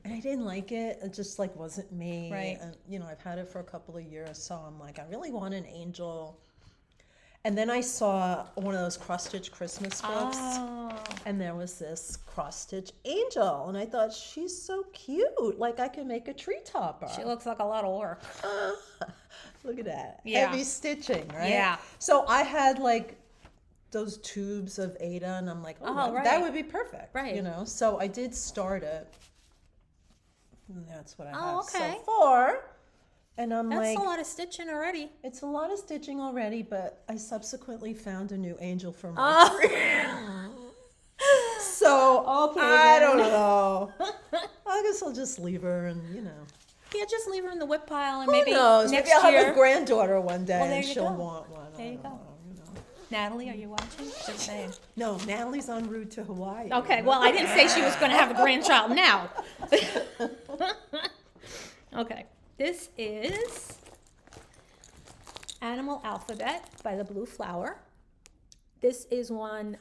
and I didn't like it. It just like wasn't me. Right. And you know, I've had it for a couple of years, so I'm like, I really want an angel. And then I saw one of those cross-stitch Christmas books, and there was this cross-stitch angel, and I thought, she's so cute. Like, I can make a tree topper. She looks like a lot of work. Look at that. Yeah. Heavy stitching, right? Yeah. So I had, like, those tubes of Ada, and I'm like, Oh, right. that would be perfect. Right. You know? So I did start it. And that's what I Oh, have okay. so far. And I'm That's like, a lot of stitching already. it's a lot of stitching already, but I subsequently found a new angel for my tree. So Okay, I then. don't know. I guess I'll just leave her, and you know. Yeah, just leave her in the whip pile, and Who maybe knows? next Maybe I'll year. have a granddaughter one day, Well, there and you she'll go. want one. There I you don't go. know, you know. Natalie, are you watching? Just saying. No, Natalie's en route to Hawaii. Okay, well, I didn't say she was going to have a grandchild now. Okay, this is Animal Alphabet by the Blue Flower. This is one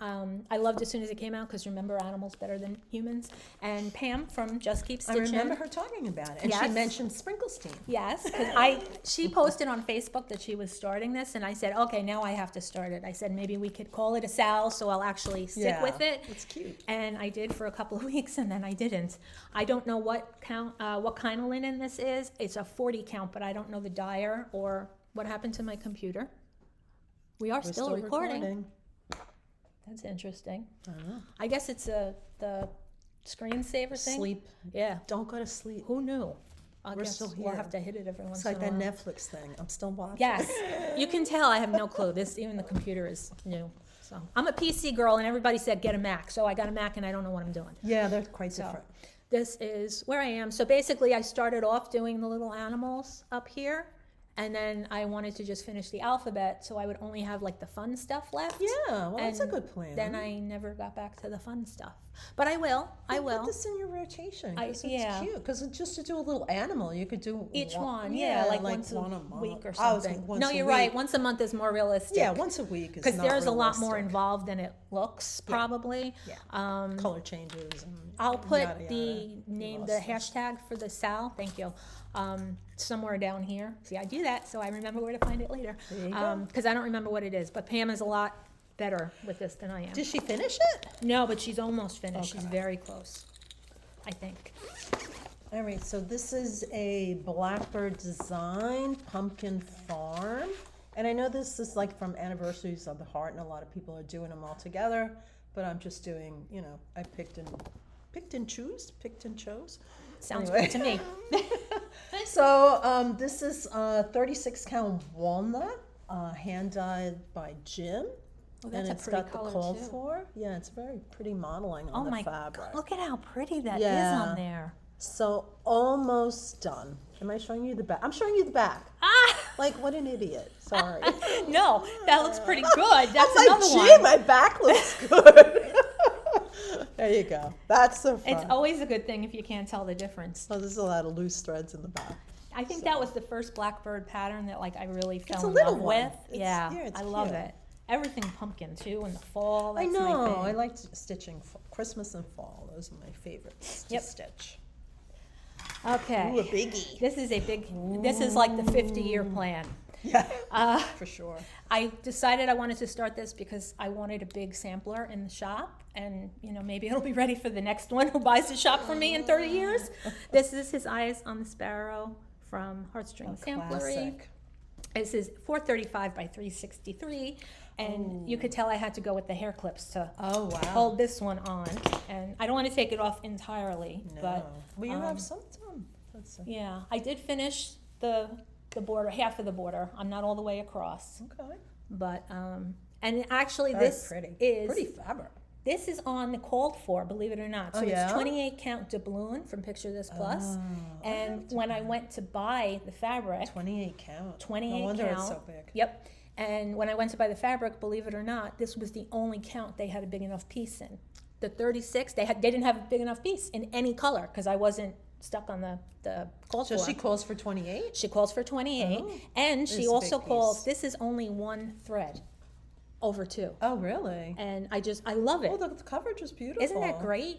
I loved as soon as it came out because remember, animals better than humans. And Pam from Just Keep I Stitching. remember her talking about it, and she Yes. mentioned Sprinklestein. Yes, because she posted on Facebook that she was starting this, and I said, okay, now I have to start it. I said maybe we could call it a Sal, so I'll actually stick with it. It's cute. And I did for a couple of weeks, and then I didn't. I don't know what kind of linen this is. It's a 40 count, but I don't know the dyer or what happened to my computer. We are We're still recording. That's interesting. I don't know. I guess it's the screensaver thing. Sleep. Yeah. Don't go to sleep. Who knew? I We're guess still we'll here. have to hit it every once It's like in a that while. Netflix thing. I'm still watching. Yes, you can tell I have no clue. Even the computer is new. So I'm a PC girl, and everybody said get a Mac. So I got a Mac, and I don't know what I'm doing. Yeah, they're quite So different. this is where I am. So basically, I started off doing the little animals up here, and then I wanted to just finish the alphabet, so I would only have like the fun stuff left. Yeah, well, that's a And good plan. Then I never got back to the fun stuff, but I will. Put this in your rotation. 'Cause it's yeah. cute. Because just to do a little animal, you could do Each one- one, yeah, like once one a month. week or I was something. thinking once No, a you're week. right. Once a month is more realistic. Yeah, once a week is because not there's a lot more realistic. involved than it looks, probably. Yeah. Color changes. And I'll put yada, the yada. name, the hashtag for the Sal. Thank you. Somewhere down here. See, I do that, so I remember where to find it later. There you go. Because I don't remember what it is. But Pam is a lot better with this than I am. Did she finish it? No, but she's almost finished. She's Okay. very close, I think. All right, so this is a Blackbird Design Pumpkin Farm. And I know this is like from Anniversaries of the Heart, and a lot of people are doing them all together. But I'm just doing, you know, I picked and chose. Sounds Anyway. good to me. So this is 36 count walnut, hand dyed by Jim. Oh, and that's a it's pretty got the color, called too. for. Yeah, it's very pretty modeling Oh on my the fabric. God, look at how pretty that is Yeah. on there. So almost done. Am I showing you the back? I'm showing you the back. Ah! Like, what an idiot. Sorry. No, that looks pretty good. That's I'm like, another gee, one. my back looks good. There you go. That's the front. It's always a good thing if you can't tell the difference. Oh, there's a lot of loose threads in the back. I think that was the first blackbird pattern that like I really It's fell a in little love one. with. Yeah, Yeah, it's I love cute. it. Everything pumpkin too in the fall. I That's my know. thing. I like stitching Christmas and fall. Those are my favorites to Yep. stitch. Okay. Ooh, a biggie. This is a big. This is like the 50-year plan. Yeah, for sure. I decided I wanted to start this because I wanted a big sampler in the shop, and maybe it'll be ready for the next one who buys the shop from me in 30 years. This is his eyes on the Sparrow from Heartstring Samplery. Classic. This is 435 by 363, and you could tell I had to go with the hair clips to Oh, wow. hold this one on, and I don't want to take it off entirely, No. but Well, you have some done. yeah, I did finish the border, half of the border. I'm not all the way across, Okay. but and actually Very this pretty. is Pretty fabric. this is on the called for, believe it or not. So Oh, yeah? it's 28 count doubloon from Picture This Plus, Oh, and when I went to buy the fabric, 28 count. 28 No wonder count. it's so big. Yep. And when I went to buy the fabric, believe it or not, this was the only count they had a big enough piece in. The 36, they didn't have a big enough piece in any color because I wasn't stuck on the call So for. she calls for 28? She calls for 28, Oh. and It's she a also big calls. piece. This is only one thread, over two, Oh, really? and I love it. Oh, the coverage is beautiful. Isn't that great?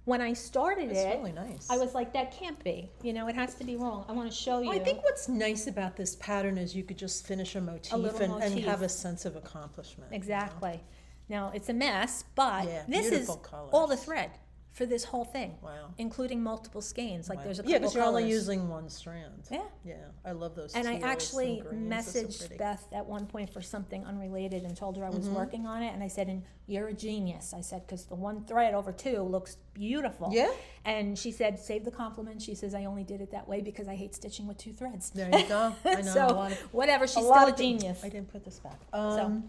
When I started It's it, really nice. I was like, that can't be. It has to be wrong. I want to show you. I think what's nice about this pattern is you could just finish a motif, little and motif. have a sense of accomplishment. Exactly. Now it's a mess, but Yeah, this is beautiful colors. all the thread for this whole thing. Wow. Including multiple skeins. Like Wow. there's a couple Yeah, because you're only colors. using one strand. Yeah. Yeah, I love those And I teals actually and greens. They're so messaged pretty. Beth at one point for something unrelated and told her I was Mm-hmm. working on it. And I said, and you're a genius. I said, because the one thread over two looks beautiful. Yeah. And she said, save the compliment. She says, I only did it that way because I hate stitching with two threads. There you go. I know. So, a lot of, whatever, she's lot still a of people- genius. I didn't put this back. Oh,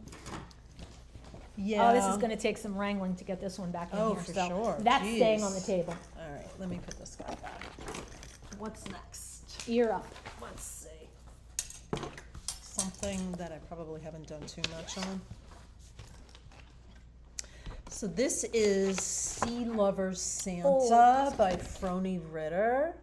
Yeah. this is going to take some wrangling to get this one back in Oh, here. for So sure. that's Jeez. staying on the table. All right, let me put this guy back. What's next? You're up. Let's see. Something that I probably haven't done too much on. So this is Sea Lover's Santa by Frony Ritter.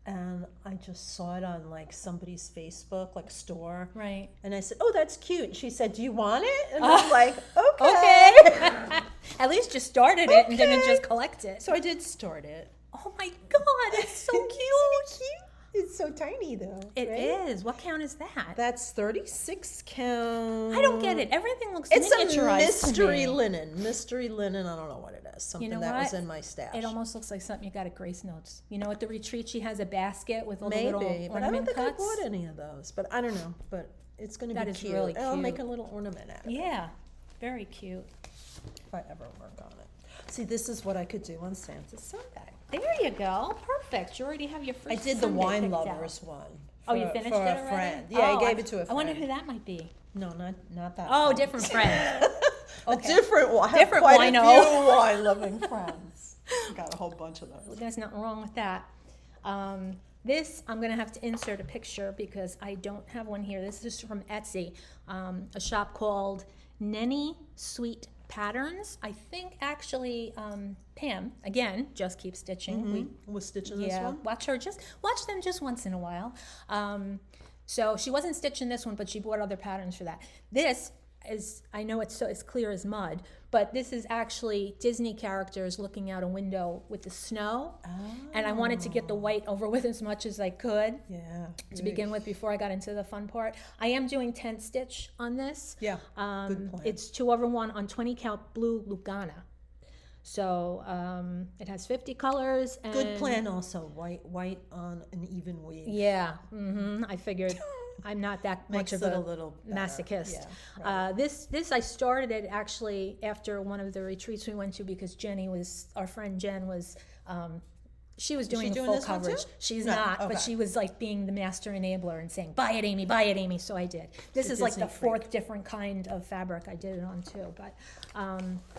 And I just saw it on like somebody's Facebook, like store. Right. And I said, oh, that's cute. She said, do you want it? And I was like, okay. Okay. At least you started it and didn't Okay. just collect it. So I did start it. Oh my God, it's so cute. Isn't it cute? It's so tiny though. It right? is. What count is that? That's 36 count. I don't get it. Everything looks It's a miniaturized mystery to me. linen. Mystery linen, I don't know what it is. Something know that was what? in my stash. It almost looks like something you got at Grace Notes. At the retreat, she has a basket with all the Maybe, little but I don't ornament think cuts. I bought any of those. But I don't know. But it's going to That be is cute. really I'll make a cute. little ornament out of it Yeah, very cute. if I ever work on it. See, this is what I could do on Santa's Sunday. There you go. Perfect. You already have your first I did the Sunday wine picked out. lovers one. Oh, you for- finished for it a already? friend. Yeah, Oh, I gave it to a friend. I wonder who that might be. No, not that. Oh, one. different friend. A different one. I have Different quite wino. a few wine-loving friends. Got a whole bunch of those. There's nothing wrong with that. This, I'm going to have to insert a picture because I don't have one here. This is from Etsy, a shop called Nenny Sweet Patterns. I think actually Pam, again, just keep stitching. Was stitching this one? Watch them just once in a while. So she wasn't stitching this one, but she bought other patterns for that. This is, I know it's clear as mud, but this is actually Disney characters looking out a window with the snow. And I wanted to get the white over with as much as I could Yeah. to begin with before I got into the fun part. I am doing 10 stitch on this. Yeah. Good plan. It's 2/1 on 20 count blue Lugana. So it has 50 colors. And Good plan also. White on an even weave. Yeah, I figured I'm not that much Makes of it a a little better. masochist. Yeah, right. This I started it actually after one of the retreats we went to because our friend Jen was She was doing the doing full this one too? coverage. She's No, not, okay. but she was like being the master enabler and saying, buy it, Amy, so I did. This is like the Disney freak. 4th different kind of fabric I did it on too. But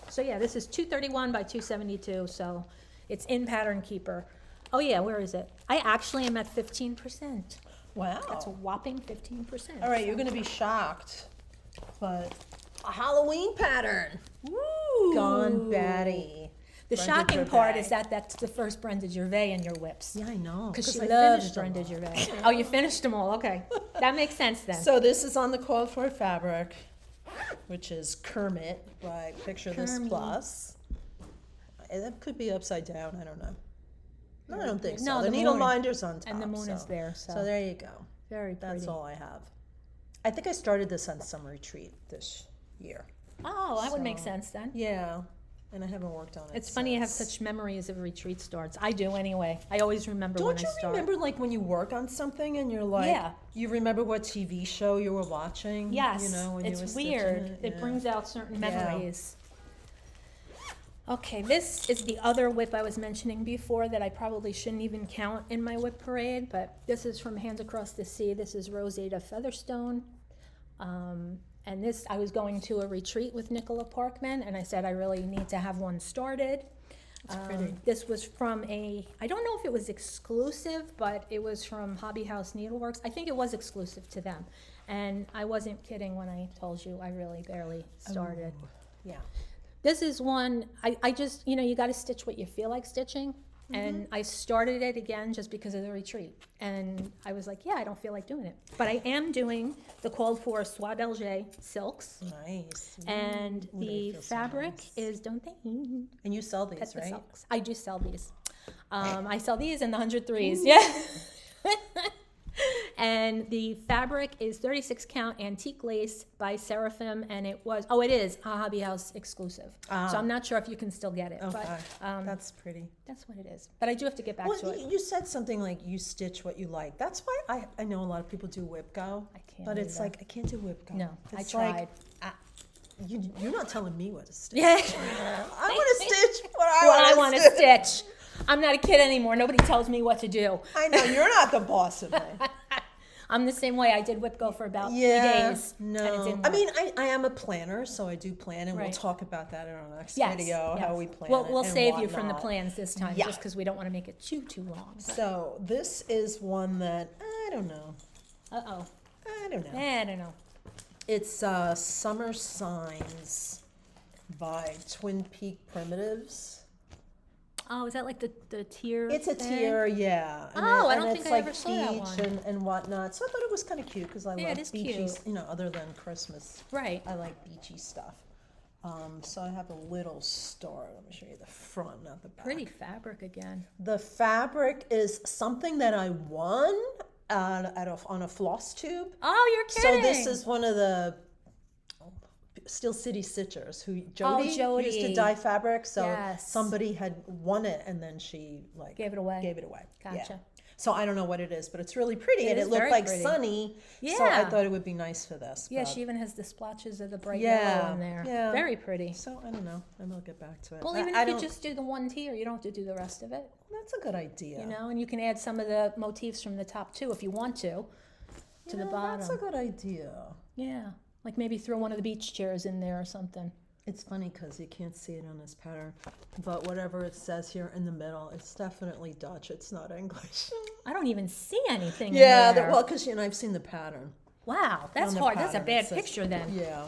so yeah, this is 231 by 272, so it's in Pattern Keeper. Oh yeah, where is it? I actually am at 15%. Wow. That's a whopping 15%. All right, you're going to be shocked, but a Halloween pattern. Woo! Gone batty. The Brenda shocking part Gervais. is that that's the first Brenda Gervais in your whips. Yeah, I know. Because she I loves finished them Brenda all. Gervais. Oh, you finished them all. Okay. That makes sense then. So this is on the called for fabric, which is Kermit by Picture This Kermit. Plus. That could be upside down. I don't know. No, I don't think so. No, the the needle moon. minder's on top. And the moon is so- there, so. So there you go. Very pretty. That's all I have. I think I started this on summer retreat this year. Oh, that would make So- sense then. Yeah, and I haven't worked on it. It's funny you have since. such memories of retreat starts. I do anyway. I always remember when Don't I you start. remember like when you work on something and you're like, Yeah. you remember what TV show you were watching? Yes, You know, when you it's were stitching weird. it? It Yeah. brings out certain Yeah. memories. Okay, this is the other whip I was mentioning before that I probably shouldn't even count in my WIP parade, but this is from Hands Across the Sea. This is Ros Featherstone. And this, I was going to a retreat with Nicola Parkman, and I said I really need to have one started. It's pretty. This was from I don't know if it was exclusive, but it was from Hobby House Needleworks. I think it was exclusive to them. And I wasn't kidding when I told you I really barely started. Ooh, yeah. This is one, I just, you got to stitch what you feel like stitching. And I started it again just because of the retreat. And I was like, yeah, I don't feel like doing it. But I am doing the called for Soie d'Alger silks. Nice. And Ooh, they the feel so fabric nice. is, don't they? And you sell these, That's the right? silks. I do sell these. I sell these in the 103s, yeah. And the fabric is 36 count antique lace by Seraphim, and it is a Hobby House exclusive. So I'm not sure if you can still get it, Okay. but That's pretty. that's what it is. But I do have to get back to Well, it. you said something like you stitch what you like. That's why I know a lot of people do whip go. I can't But it's either. like, I can't do whip go. No, I It's tried. Like, you're not telling me what to stitch. Yeah. I want to stitch what What I I want want to stitch. I'm not a kid anymore. Nobody tells me what to do. I know, you're not the boss of me. I'm the same way. I did whip go for about 3 Yeah, days. And it no. didn't I work. mean, I am a planner, so I do plan, and Right. we'll talk about that in our next Yes, video, how yes. we plan We'll it and save you from the whatnot. plans this time, Yeah. just because we don't want to make it too long. So this is one that, I don't know. Uh-oh. I don't know. I don't know. It's Summer Signs by Twin Peak Primitives. Oh, is that like the tier? It's a thing? tier, yeah. Oh, I don't and think it's I like ever saw that peach one. and whatnot. So I thought it was kind of cute because I Yeah, it love is beachy, cute. other than Christmas. Right. I like beachy stuff. So I have a little star. Let me show you the front, not the back. Pretty fabric again. The fabric is something that I won on a Flosstube. Oh, you're So kidding. this is one of the Steel City Stitchers who Jody used Jody. to dye fabric. So Yes. somebody had won it and then she Gave it away. Gave it away. Yeah. Gotcha. So I don't know what it is, but it's really pretty and is it looked very like pretty. sunny. So Yeah. I thought it would be nice for this. Yeah, but- she even has the splotches of the bright Yeah, yellow in there. yeah. Very pretty. So I don't know. Maybe I'll get back to it. Well, I- even I if you don't- just do the one tier, you don't have to do the rest of it. That's a good idea. And you can add some of the motifs from the top too if you want to the bottom. That's a good idea. Yeah, like maybe throw one of the beach chairs in there or something. It's funny because you can't see it on this pattern, but whatever it says here in the middle, it's definitely Dutch. It's not English. I don't even see anything Yeah, in there. well, because I've seen the pattern. Wow, that's on the hard. That's a pattern. bad It says- picture then. Yeah.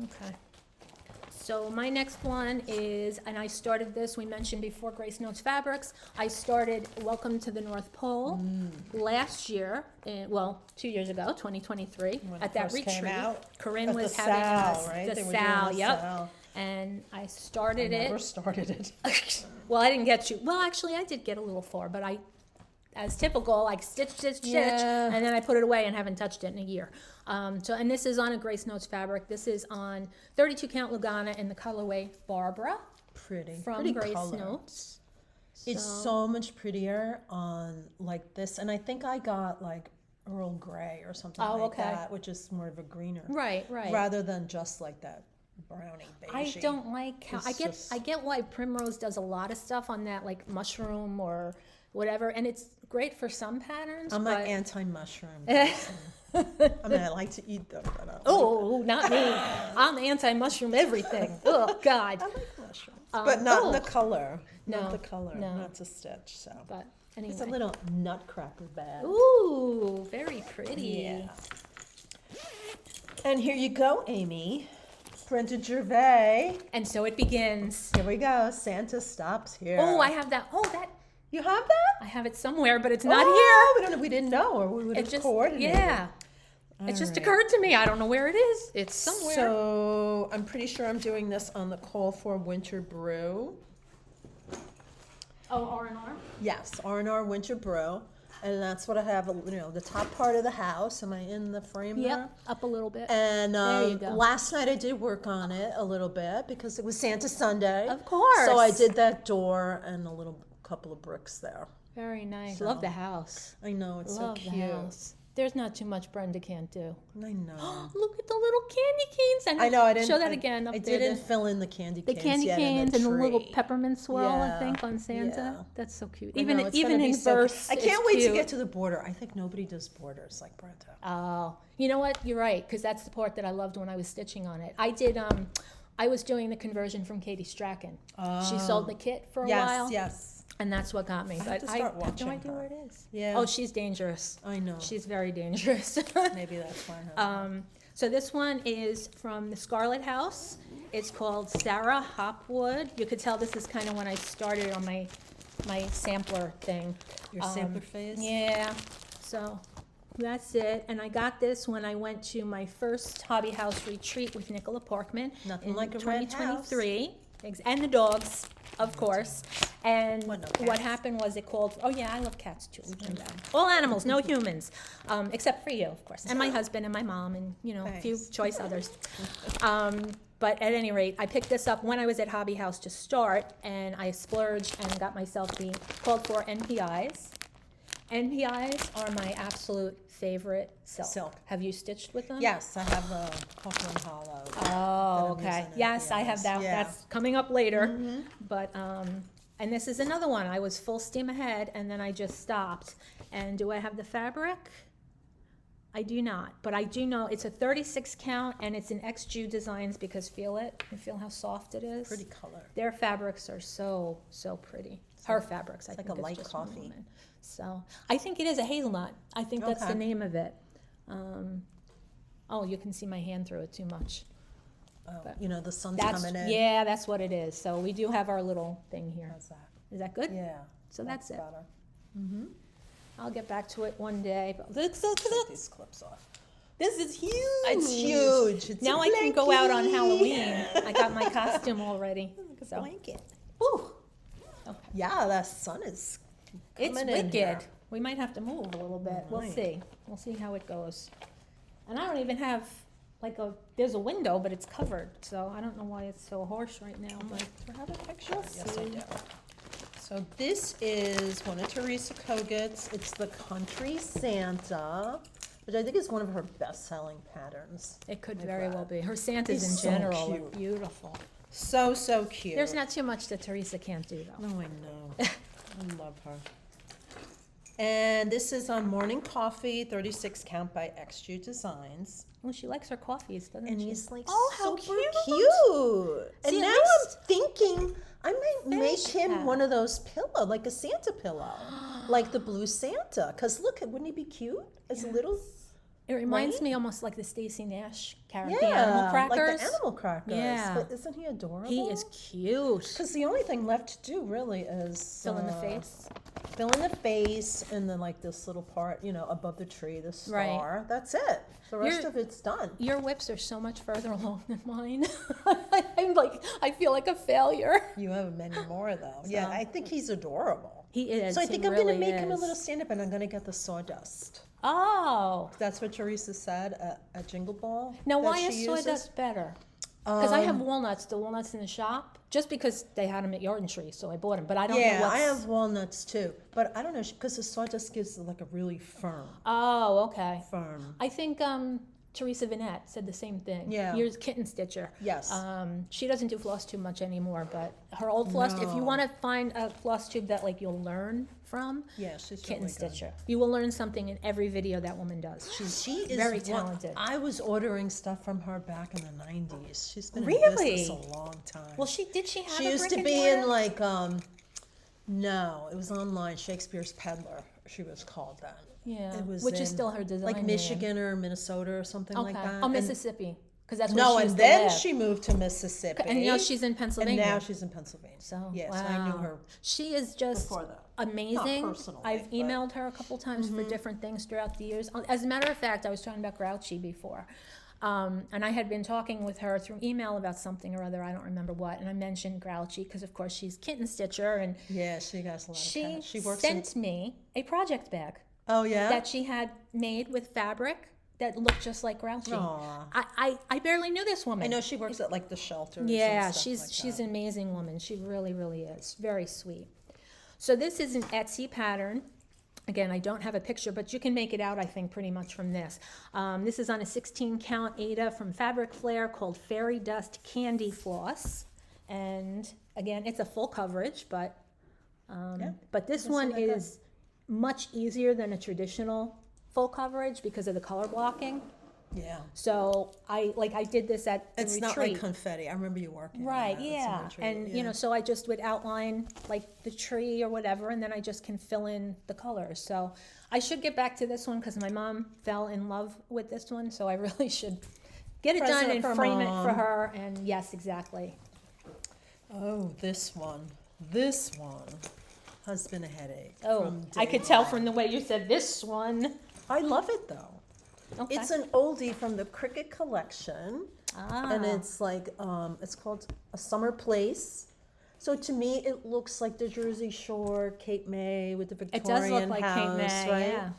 Okay. So my next one is, and I started this, we mentioned before, Grace Notes Fabrics. I started Welcome to the North Pole last year, 2 years ago, 2023, When at it that first retreat. came out. Corinne At the was having Sal, right? the They were doing Sal, the yep. Sal. And I started Never it. started it. Well, I didn't get well, actually, I did get a little far, but as typical, like stitch, Yeah. and then I put it away and haven't touched it in a year. And this is on a Grace Notes fabric. This is on 32 count Lugana in the colorway Barbara Pretty. from Pretty Grace color. Notes. It's so much prettier on like this, and I think I got like Earl Grey or something Oh, like okay. that, which is more of a greener. Right. Rather than just like that brownie I beigey. don't like how It's I get why Primrose does a lot of stuff on that, like mushroom or whatever, and it's great for some patterns. I'm but an anti-mushroom person. I mean, I like to eat them, but I don't oh, not me. I'm anti-mushroom everything. Oh God. I like mushrooms, but not in the oh. color. No, Not the color, no. not to stitch. So But anyway. it's a little Nutcracker bag. Ooh, very pretty. Yeah. And here you go, Amy. Printed Gervais. And so it begins. Here we go. Santa stops here. Oh, I have that. Oh, that. You have that? I have it somewhere, but it's not Oh, we didn't know, or we would here. have It just, coordinated. yeah. It just right. occurred to me. I don't know where it is. It's somewhere. So I'm pretty sure I'm doing this on the call for Winter Brew. Oh, R&R? Yes, R&R Winter Brew. And that's what I have, the top part of the house. Am I in the frame there? Yep, up a little bit. And There you go. last night I did work on it a little bit because it was Santa Sunday. Of course. So I did that door and a couple of bricks there. Very nice. So- Love the house. I know, it's Love so the cute. house. There's not too much Brenda can't do. I know. Look at the little candy canes. And I know, I didn't. show that again up I there. didn't fill in the candy The canes candy yet in canes and the little tree. peppermint swirl, I Yeah, think, on Santa. yeah. That's so cute. I Even know, it's even gonna be in so cute. verse, I can't it's wait to cute. get to the border. I think nobody does borders like Brenda. Oh, you know what? You're right, because that's the part that I loved when I was stitching on it. I did. I was doing the conversion from Katie Strachan. She sold the kit for a while, Yes. and that's what got me. have But to I start have no watching idea her. where it is. Yeah. Oh, she's dangerous. I know. She's very dangerous. Maybe that's why I have So this one is from the Scarlet House. It's called Sarah Hopwood. You could tell this is kind of when I started on my sampler thing. your sampler phase. Yeah, so that's it. And I got this when I went to my first Hobby House retreat with Nicola Parkman Nothing in like a red 2023. And the dogs, of course. And What, no what cats? happened was it called, oh yeah, I love cats too. And, all animals, no humans, except for you, of course, and my husband and my mom and, a few Thanks. choice others. But at any rate, I picked this up when I was at Hobby House to start, and I splurged and got myself the called for NPIs. NPIs are my absolute favorite silk. Have you stitched with them? Yes, I have a Coughlin Hollow. Oh, that I'm okay. using Yes, I have NPIs. that. Yeah. That's coming up later. But and this is another one. I was full steam ahead, and then I just stopped. And do I have the fabric? I do not, but I do know it's a 36 count, and it's in XJU Designs because feel it. You feel how soft it is. Pretty color. Their fabrics are so pretty. Her fabrics, I like think a light it's just coffee. woman. So I think it is a hazelnut. I think that's the Okay. name of it. Oh, you can see my hand through it too much. Oh, the sun's That's coming in. yeah, that's what it is. So we do have our little thing here. How's that? Is that good? Yeah. So that's it. better. I'll get back to it one day. But Take these clips off. this is huge. It's huge. It's Now a I can go out on blankie. Halloween. I got my costume already. Like a So blanket. Whew. Yeah, the sun is It's coming in wicked. here. We might have to move a little bit. We'll Might. see. We'll see how it goes. And I don't even have there's a window, but it's covered. So I don't know why it's so harsh right now. But Do I have a picture? We'll Yes, I see. do. So this is one of Teresa Kogut's. It's the Country Santa, which I think is one of her best-selling patterns. it could Like very that. well be. Her Santas He's in so general are cute. beautiful. So cute. There's not too much that Teresa can't do, though. No, I know. I love her. And this is on Morning Coffee, 36 count by XJU Designs. Well, she likes her coffees, doesn't And she? he's like Oh, how super cute. And See, at now least- I'm thinking I might make Finish him that. one of those pillow, like a Santa pillow, like the blue Santa. Because look, wouldn't he be cute as a little? It reminds Right? me almost like the Stacey Nash character, Yeah, the Animal Crackers. like the Animal Crackers. Yeah. But isn't he adorable? He is cute. Because the only thing left to do really is Fill in the face. Fill in the face, and then like this little part, above the tree, the star. Right. That's it. The rest You're- of it's done. Your whips are so much further along than mine. I feel like a failure. You have many more though. Yeah, I think he's adorable. He is. So I he think I'm really gonna make him a is. little stand-up, and I'm gonna get the sawdust. Oh. That's what Teresa said at Jingle Ball. Now, that why she is uses. sawdust better? Because I have walnuts, the walnuts in the shop, just because they had them at Yard and Tree, so I bought them. But I don't know Yeah, what's... I have walnuts too, but I don't know because the sawdust gives like a really firm. Oh, okay. Firm. I think Teresa Vinette said the same thing. Yeah. Here's Kitten Stitcher. Yes. She doesn't do Flosstube much anymore, but her old Floss, if you want to find a Flosstube that like you'll learn from, Yeah, she's Kitten really good. Stitcher. You will learn something in every video that woman does. She is very talented. I was ordering stuff from her back in the 90s. She's been in Really? business a long time. Well, she have She a used brick to and be mortar? in like, no, it was online, Shakespeare's Peddler, she was called then. Yeah, It was which is in, still her design like name. Michigan or Minnesota or something like that. Oh, And- Mississippi, because that's where No, she and used then to live. she moved to Mississippi. And now she's in Pennsylvania. And now she's in Pennsylvania. So, yes, wow. I knew her. She is just before that. amazing. Not personally, I've but- emailed her a couple times for different things throughout the years. As a matter of fact, I was talking about Grouchy before. And I had been talking with her through email about something or other, I don't remember what, and I mentioned Grouchy because, of course, she's Kitten Stitcher, and Yeah, she has a lot of she talent. She works sent me a project bag Oh, yeah? that she had made with fabric that looked just like Grouchy. Aw. I barely knew this woman. I know she works at like the shelters. Yeah, and stuff she's like that. an amazing woman. She really, really is. Very sweet. So this is an Etsy pattern. Again, I don't have a picture, but you can make it out, I think, pretty much from this. This is on a 16 count Aida from Fabric Flair called Fairy Dust Candy Floss. And again, it's a full coverage, but this one like that. is much easier than a traditional full coverage because of the color blocking. Yeah. So I did this at the It's retreat. not like confetti. I remember you working on Right, that. It's yeah. imagery, And, you know, so I just would outline like the tree or whatever, and then I just can fill in the colors. So I should get back to this one because my mom fell in love with this one, so I really should get it done Present and for frame it Mom. for her. And yes, exactly. Oh, this one. This one has been a headache. Oh, from I day could tell one. from the way you said this one. I love it though. Okay. It's an oldie from the Cricket collection. And Ah. it's like, it's called A Summer Place. So to me, it looks like the Jersey Shore, Cape May with the It Victorian does look like house, Cape May, right? yeah.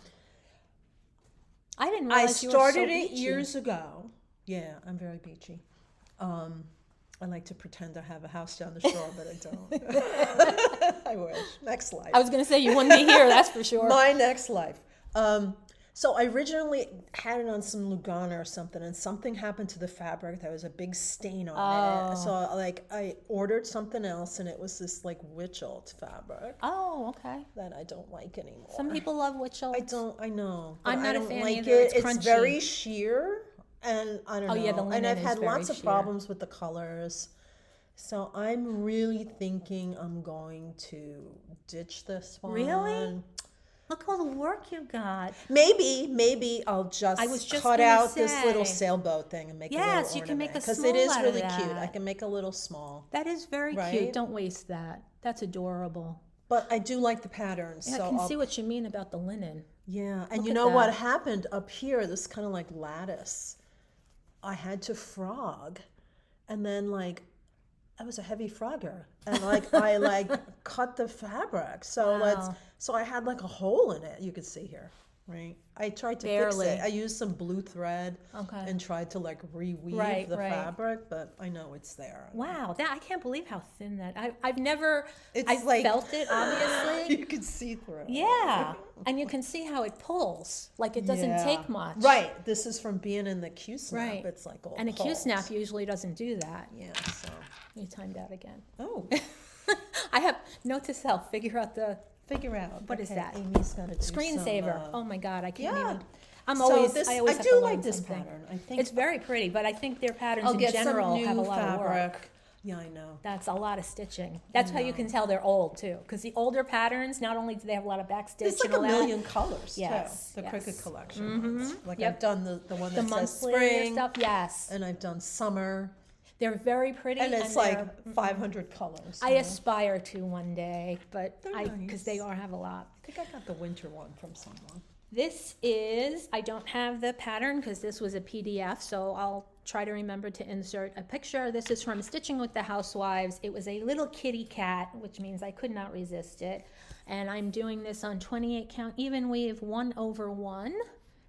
I didn't I realize you were so started it beachy. years ago. Yeah, I'm very beachy. I like to pretend I have a house down the shore, but I don't. I wish. Next life. I was going to say you wouldn't be here, that's for sure. My next life. So I originally had it on some Lugana or something, and something happened to the fabric. There was a big stain on it. So I ordered something else, and it was this like witch old fabric Oh, okay. that I don't like anymore. Some people love witch I know. But I'm not I a don't fan like either. it. It's It's crunchy. very sheer, and I don't know. Oh, yeah, the and linen I've is had very lots of sheer. problems with the colors. So I'm really thinking I'm going to ditch this one. Really? Look all the work you got. Maybe I'll just, I was just cut gonna out this say. little sailboat thing and make a little Yes, you can make a because small it is out of really cute. that. I can make a little small, That is very Right? cute. Don't waste that. That's adorable. but I do like the patterns. Yeah, so I can I'll- see what you mean about the linen. yeah, and Look you at know what that. happened up here? This kind of like lattice. I had to frog, and then like I was a heavy frogger, and like I like cut the fabric. So Wow. so I had like a hole in it. You could see here, right? I tried to Barely. fix it. I used some blue thread Okay. and tried to like reweave Right, the right. fabric, but I know it's there. Wow, that I can't believe how thin that. I've never. It's I like- felt it obviously. You can see through it. Yeah, and you can see how it pulls. Like it doesn't Yeah. take much. Right. This is from being in the Q snap. Right. It's like all And a Q pulls. snap usually doesn't do that. Yeah. So. You timed out again. Oh. I have note to self. Figure out the Figure out. What is that? Amy's got to do screensaver. some, Oh my God, I can't yeah. even. I'm So always. this- I always I have do to like learn this something. pattern. I think It's very pretty, but I think their patterns I'll in get general some new have a lot of fabric. work. Yeah, I know. That's a lot of stitching. That's how you can tell they're old too, because the older patterns, not only do they have a lot of back stitch It's like and a all that, million colors Yes, too. The yes. Cricket collection ones. Like Yep. I've done the one the that says monthly spring, stuff. Yes, and I've done summer, they're very pretty, and it's they're- like 500 colors. I you know? aspire to one day, but They're because nice. they are have a lot. I think I got the winter one from someone. This is, I don't have the pattern because this was a PDF, so I'll try to remember to insert a picture. This is from Stitching with the Housewives. It was a little kitty cat, which means I could not resist it. And I'm doing this on 28 count even weave 1/1.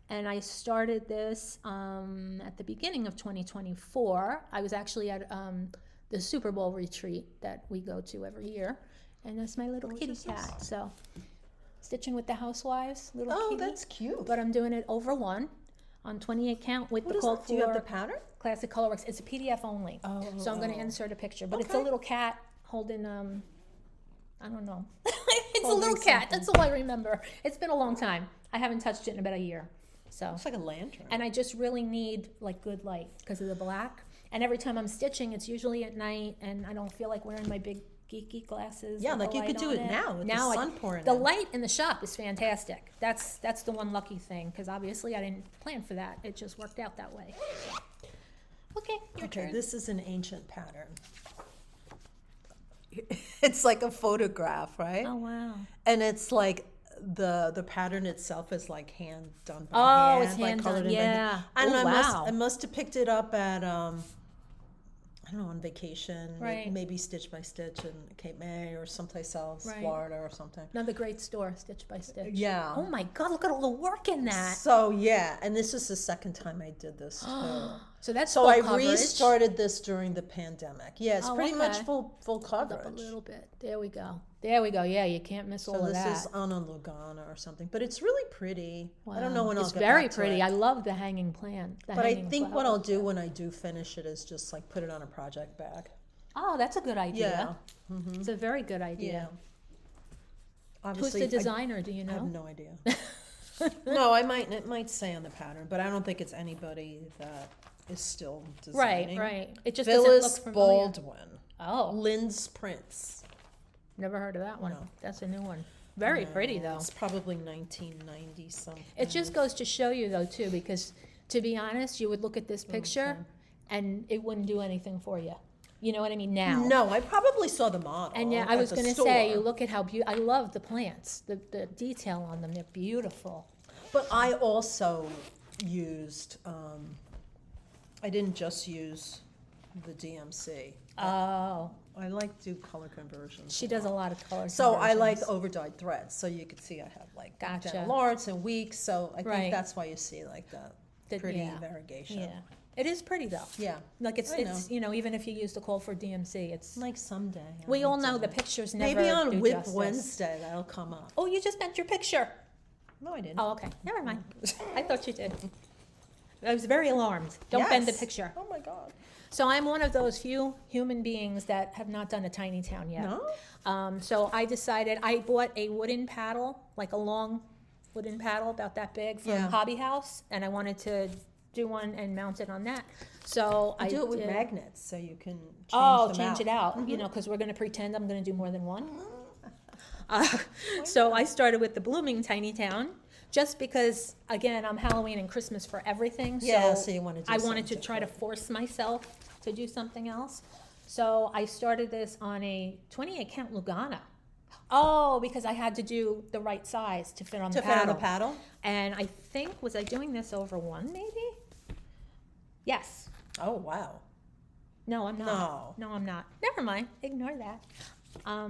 And I started this at the beginning of 2024. I was actually at the Super Bowl retreat that we go to every year. And that's my little kitty cat. So Stitching with the Housewives, little Oh, kitty. that's cute. But I'm doing it over 1. on 28 count with What the is called that? Do you have the for pattern? Classic Colorworks. It's a PDF only. So I'm going to insert a picture. But it's a Okay. little cat holding, I don't know. It's a Holding little cat. something. That's all I remember. It's been a long time. I haven't touched it in about a year. So. It's like a lantern. And I just really need like good light because of the black. And every time I'm stitching, it's usually at night, and I don't feel like wearing my big geeky glasses. Yeah, with like the you could light do on it now with the Now sun pouring The in. light in the shop is fantastic. That's the one lucky thing, because obviously I didn't plan for that. It just worked out that way. Okay, your Okay, turn. this is an ancient pattern. It's like a photograph, right? Oh wow. And it's like the pattern itself is like hand done by Oh, hand, it's like hand colored done, in by hand. yeah. And Oh, wow. I must have picked it up at I don't know, on vacation, Right. maybe Stitch by Stitch in Cape May or someplace else, Right. Florida or something. Another great store, Stitch by Stitch. Yeah. Oh my God, look at all the work in that. So yeah, and this is the second time I did this too. So that's So full I coverage. restarted this during the pandemic. Yeah, it's Oh, pretty much okay. full Up a coverage. little bit. There we go. There we go. Yeah, you can't miss all So of this that. is on a Lugana or something, but it's really pretty. I don't know Wow. when I'll It's get very back to pretty. it. I love the hanging plant. But I think what I'll do when I do finish it is just like put it on a project bag. Oh, that's a good idea. Yeah. It's a very good idea. Yeah. Who's the designer? Do you I have know? no idea. No, it might say on the pattern, but I don't think it's anybody that is still Right, designing. right. It just doesn't look Phyllis familiar. Baldwin. Oh, Lynn's Prints. never heard of that one. No. That's a new one. Very No, pretty though. It's probably 1990 something. It just goes to show you though too, because to be honest, you would look at this picture and it wouldn't do anything for you. You know what I mean? Now. No, I probably saw the model. And yeah, I at was the going to say, you store. look at how beautiful. I love the plants, the detail on them. They're beautiful. But I also used, I didn't just use the DMC. Oh, I like to do color conversions. she does a lot of color. So I like conversions. overdyed threads. So you can see I have like Gotcha. dental arts and weeks. So I think Right. that's why you see like the The- pretty yeah. variegation. Yeah, it is pretty though. Yeah. Like it's I know. you know, even if you use the call for DMC, it's Like someday. we I'll all know do the it. pictures never Maybe on do WIP justice. Wednesday that'll come up. Oh, you just bent your picture. No, I didn't. Oh, okay. Never mind. I thought you did. I was very alarmed. Don't bend the Yes. picture. Oh my God. So I'm one of those few human beings that have not done a tiny town yet. No? So I decided, I bought a wooden paddle, like a long wooden paddle about that big from Yeah. Hobby House, and I wanted to do one and mount it on that. So I do it with did- magnets so you can change Oh, them change out. it out, Mm-hmm. you know, because we're going to pretend I'm going to do more than one. So I started with the Blooming Tiny Town, just because, again, I'm Halloween and Christmas for everything. Yeah, so you wanna do I wanted to something try to different. force myself to do something else. So I started this on a 28 count Lugana. Oh, because I had to do the right size to fit on To the fit on paddle. the paddle? And I think, was I doing this over one maybe? Yes. Oh, wow. No, I'm not. No. No, I'm not. Never mind. Ignore that.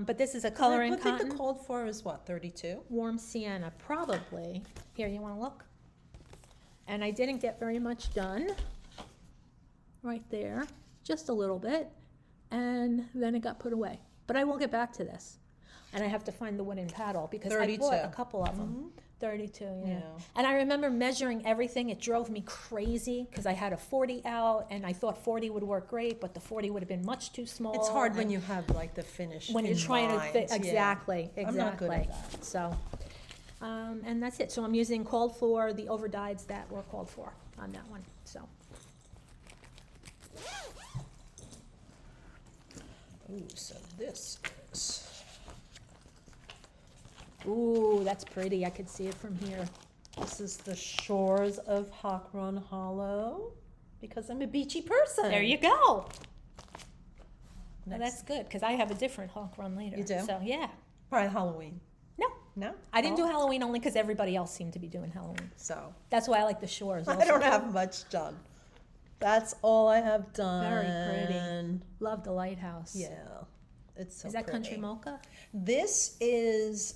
But this is a color in I think cotton. the called for is what, 32? Warm sienna, probably. Here, you want to look? And I didn't get very much done. Right there. Just a little bit. And then it got put away. But I will get back to this. And I have to find the wooden paddle because I bought 32. a couple of them. 32, yeah. Yeah. And I remember measuring everything. It drove me crazy because I had a 40 out and I thought 40 would work great, but the 40 would have been much too small. It's hard when and you have like the finish when you're in trying to mind. fit. Yeah. Exactly, exactly. I'm not good at that. So, and that's it. So I'm using called for the overdyes that were called for on that one. So. Ooh, so this is... Ooh, that's pretty. I could see it from here. This is the shores of Hawk Run Hollow because I'm a beachy person. There you go. Well, Nice. that's good because I have a different Hawk Run later. You do? So yeah. Probably Halloween. No, No? I didn't do Oh. Halloween only because everybody else seemed to be doing Halloween. So, That's why I like the shores. I also. don't have much done. That's all I have done. Very pretty. Love the lighthouse. Yeah. It's so Is that pretty. Country Mocha? This is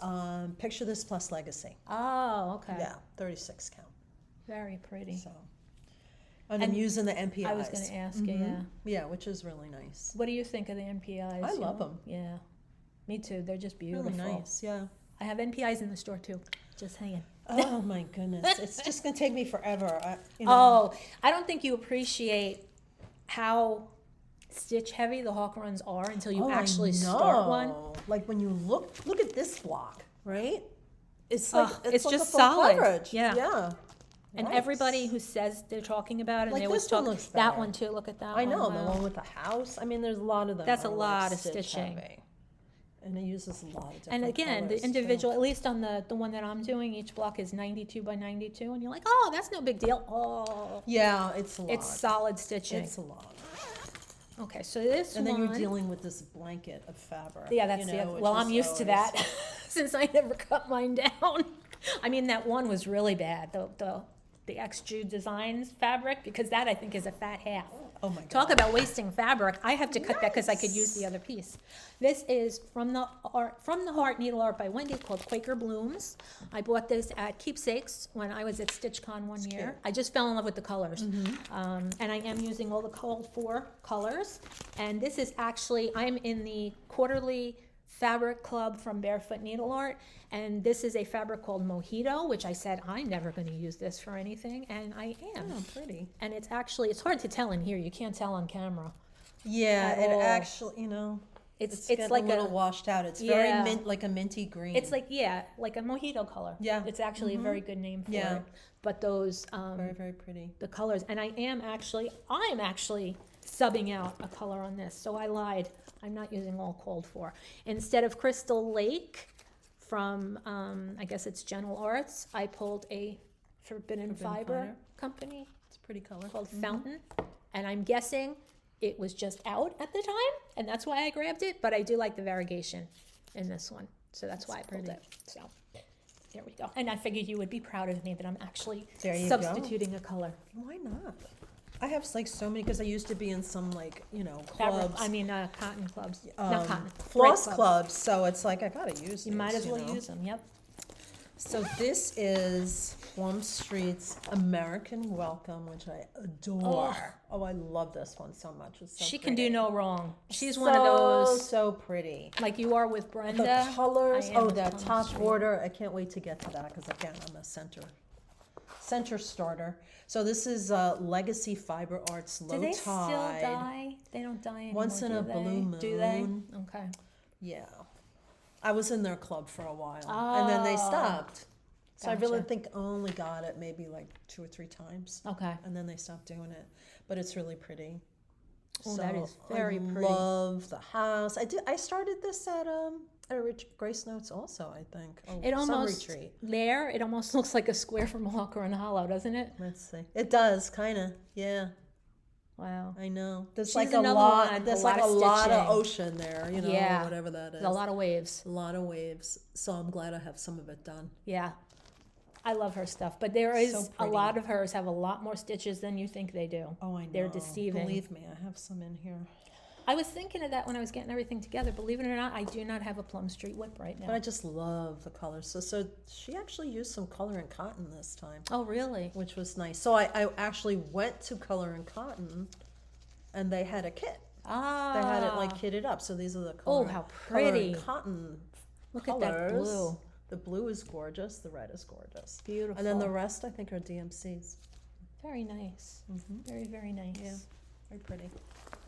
Picture This Plus Legacy. Oh, okay. Yeah, 36 count. Very pretty. So, and I'm And using the MPIs. I was going to ask you, yeah. Yeah, which is really nice. What do you think of the NPIs? I you love know? 'em. Yeah, me too. They're just beautiful. Really nice, yeah. I have NPIs in the store too. Just hanging. Oh my goodness, it's just gonna take me forever. You know. Oh, I don't think you appreciate how stitch heavy the hawk runs are until you actually start one. Like when you look at this block, right? It's like it's like just a full solid. coverage. Yeah. Yeah. And Nice. everybody who says they're talking about it, Like and they always this one talk looks that better. one too. Look at that I one. know the Wow. one with the house. I mean, there's a lot of them. That's a that are, lot like, of stitch stitching. heavy. And it uses a lot of different And again, the colors, too. individual, at least on the one that I'm doing, each block is 92 by 92, and you're like, oh, that's no big deal. Oh, Yeah, it's a lot. it's solid stitching. It's a lot. Okay, so this And then one, you're dealing with this blanket of fabric. yeah, that's you the know, other. which Well, is I'm used to always- that since I never cut mine down. I mean, that one was really bad, the X-Jude Designs fabric, because that I think is a fat half. Oh my god. Talk about wasting fabric. I have to cut that because I could use the other piece. This is from the Heart Needle Art by Wendy, called Quaker Blooms. I bought this at Keepsakes when I was at StitchCon one year. cute. I just fell in love with the colors. And I am using all the called for colors. And this is actually, I'm in the quarterly fabric club from Barefoot Needle Art, and this is a fabric called Mojito, which I said I'm never going to use this for anything, and I am. Oh, pretty. And it's actually, it's hard to tell in here. You can't tell on camera. Yeah, At it all. actually, you know, It's getting like a little washed out. It's Yeah. very like a minty green. it's like, yeah, like a mojito color. Yeah. It's actually a very good name for Yeah. it. But those, very, very pretty. the colors, and I'm actually subbing out a color on this, so I lied. I'm not using all called for. Instead of Crystal Lake from, I guess it's Gentle Arts, I pulled a Forbidden Fiber company It's a pretty color. called Fountain, and I'm guessing it was just out at the time, and that's why I grabbed it, but I do like the variegation in this one, so that's why I pulled it. So there we go. And I figured you would be proud of me that I'm actually There you substituting a color. Why not? I have like so many because I used to be in some like Fabric, clubs, cotton clubs, not cotton. floss thread clubs. So it's like I gotta use. You these, might as well know? use them, yep. So this is Plum Street's American Welcome, which I adore. Oh, I love this one so much. It's so She can do pretty. no wrong. She's one of those, so pretty. like you are with Brenda. The colors. I am Oh, with that Plum top Street. border. I can't wait to get to that because again, I'm a center starter. So this is Legacy Fiber Arts Low Do they Tide. still die? They don't die anymore, Once in do a they? blue Do they? moon. Okay. Yeah. I was in their club for a while and then they stopped. So I really Gotcha. think I only got it maybe like 2 or 3 times. Okay. And then they stopped doing it. But it's really pretty. Oh, that is very I pretty. love the house. I started this at Rich Grace Notes also, I think. It some almost retreat. it almost looks like a square from Walker and Hollow, doesn't it? Let's see. It does kind of. Yeah. Wow. I know. There's She's like a another lot. one, There's a like lot a of lot of stitching. ocean there, Yeah. whatever that is. There's a lot of waves. A lot of waves. So I'm glad I have some of it done. Yeah. I love her stuff, but there is So a pretty. lot of hers have a lot more stitches than you think they do. Oh, I know. They're deceiving. Believe me, I have some in here. I was thinking of that when I was getting everything together. Believe it or not, I do not have a Plum Street whip right now. But I just love the colors. So she actually used some color and cotton this time, Oh, really? which was nice. So I actually went to Color and Cotton, and they had a kit. Ah. They had it like kitted up. So these are the color. how Color and pretty. cotton. Look colors. at that blue. The blue is gorgeous. The red is gorgeous. Beautiful. And then the rest, I think, are DMCs. Very nice. Very, very nice. Yeah. Very pretty.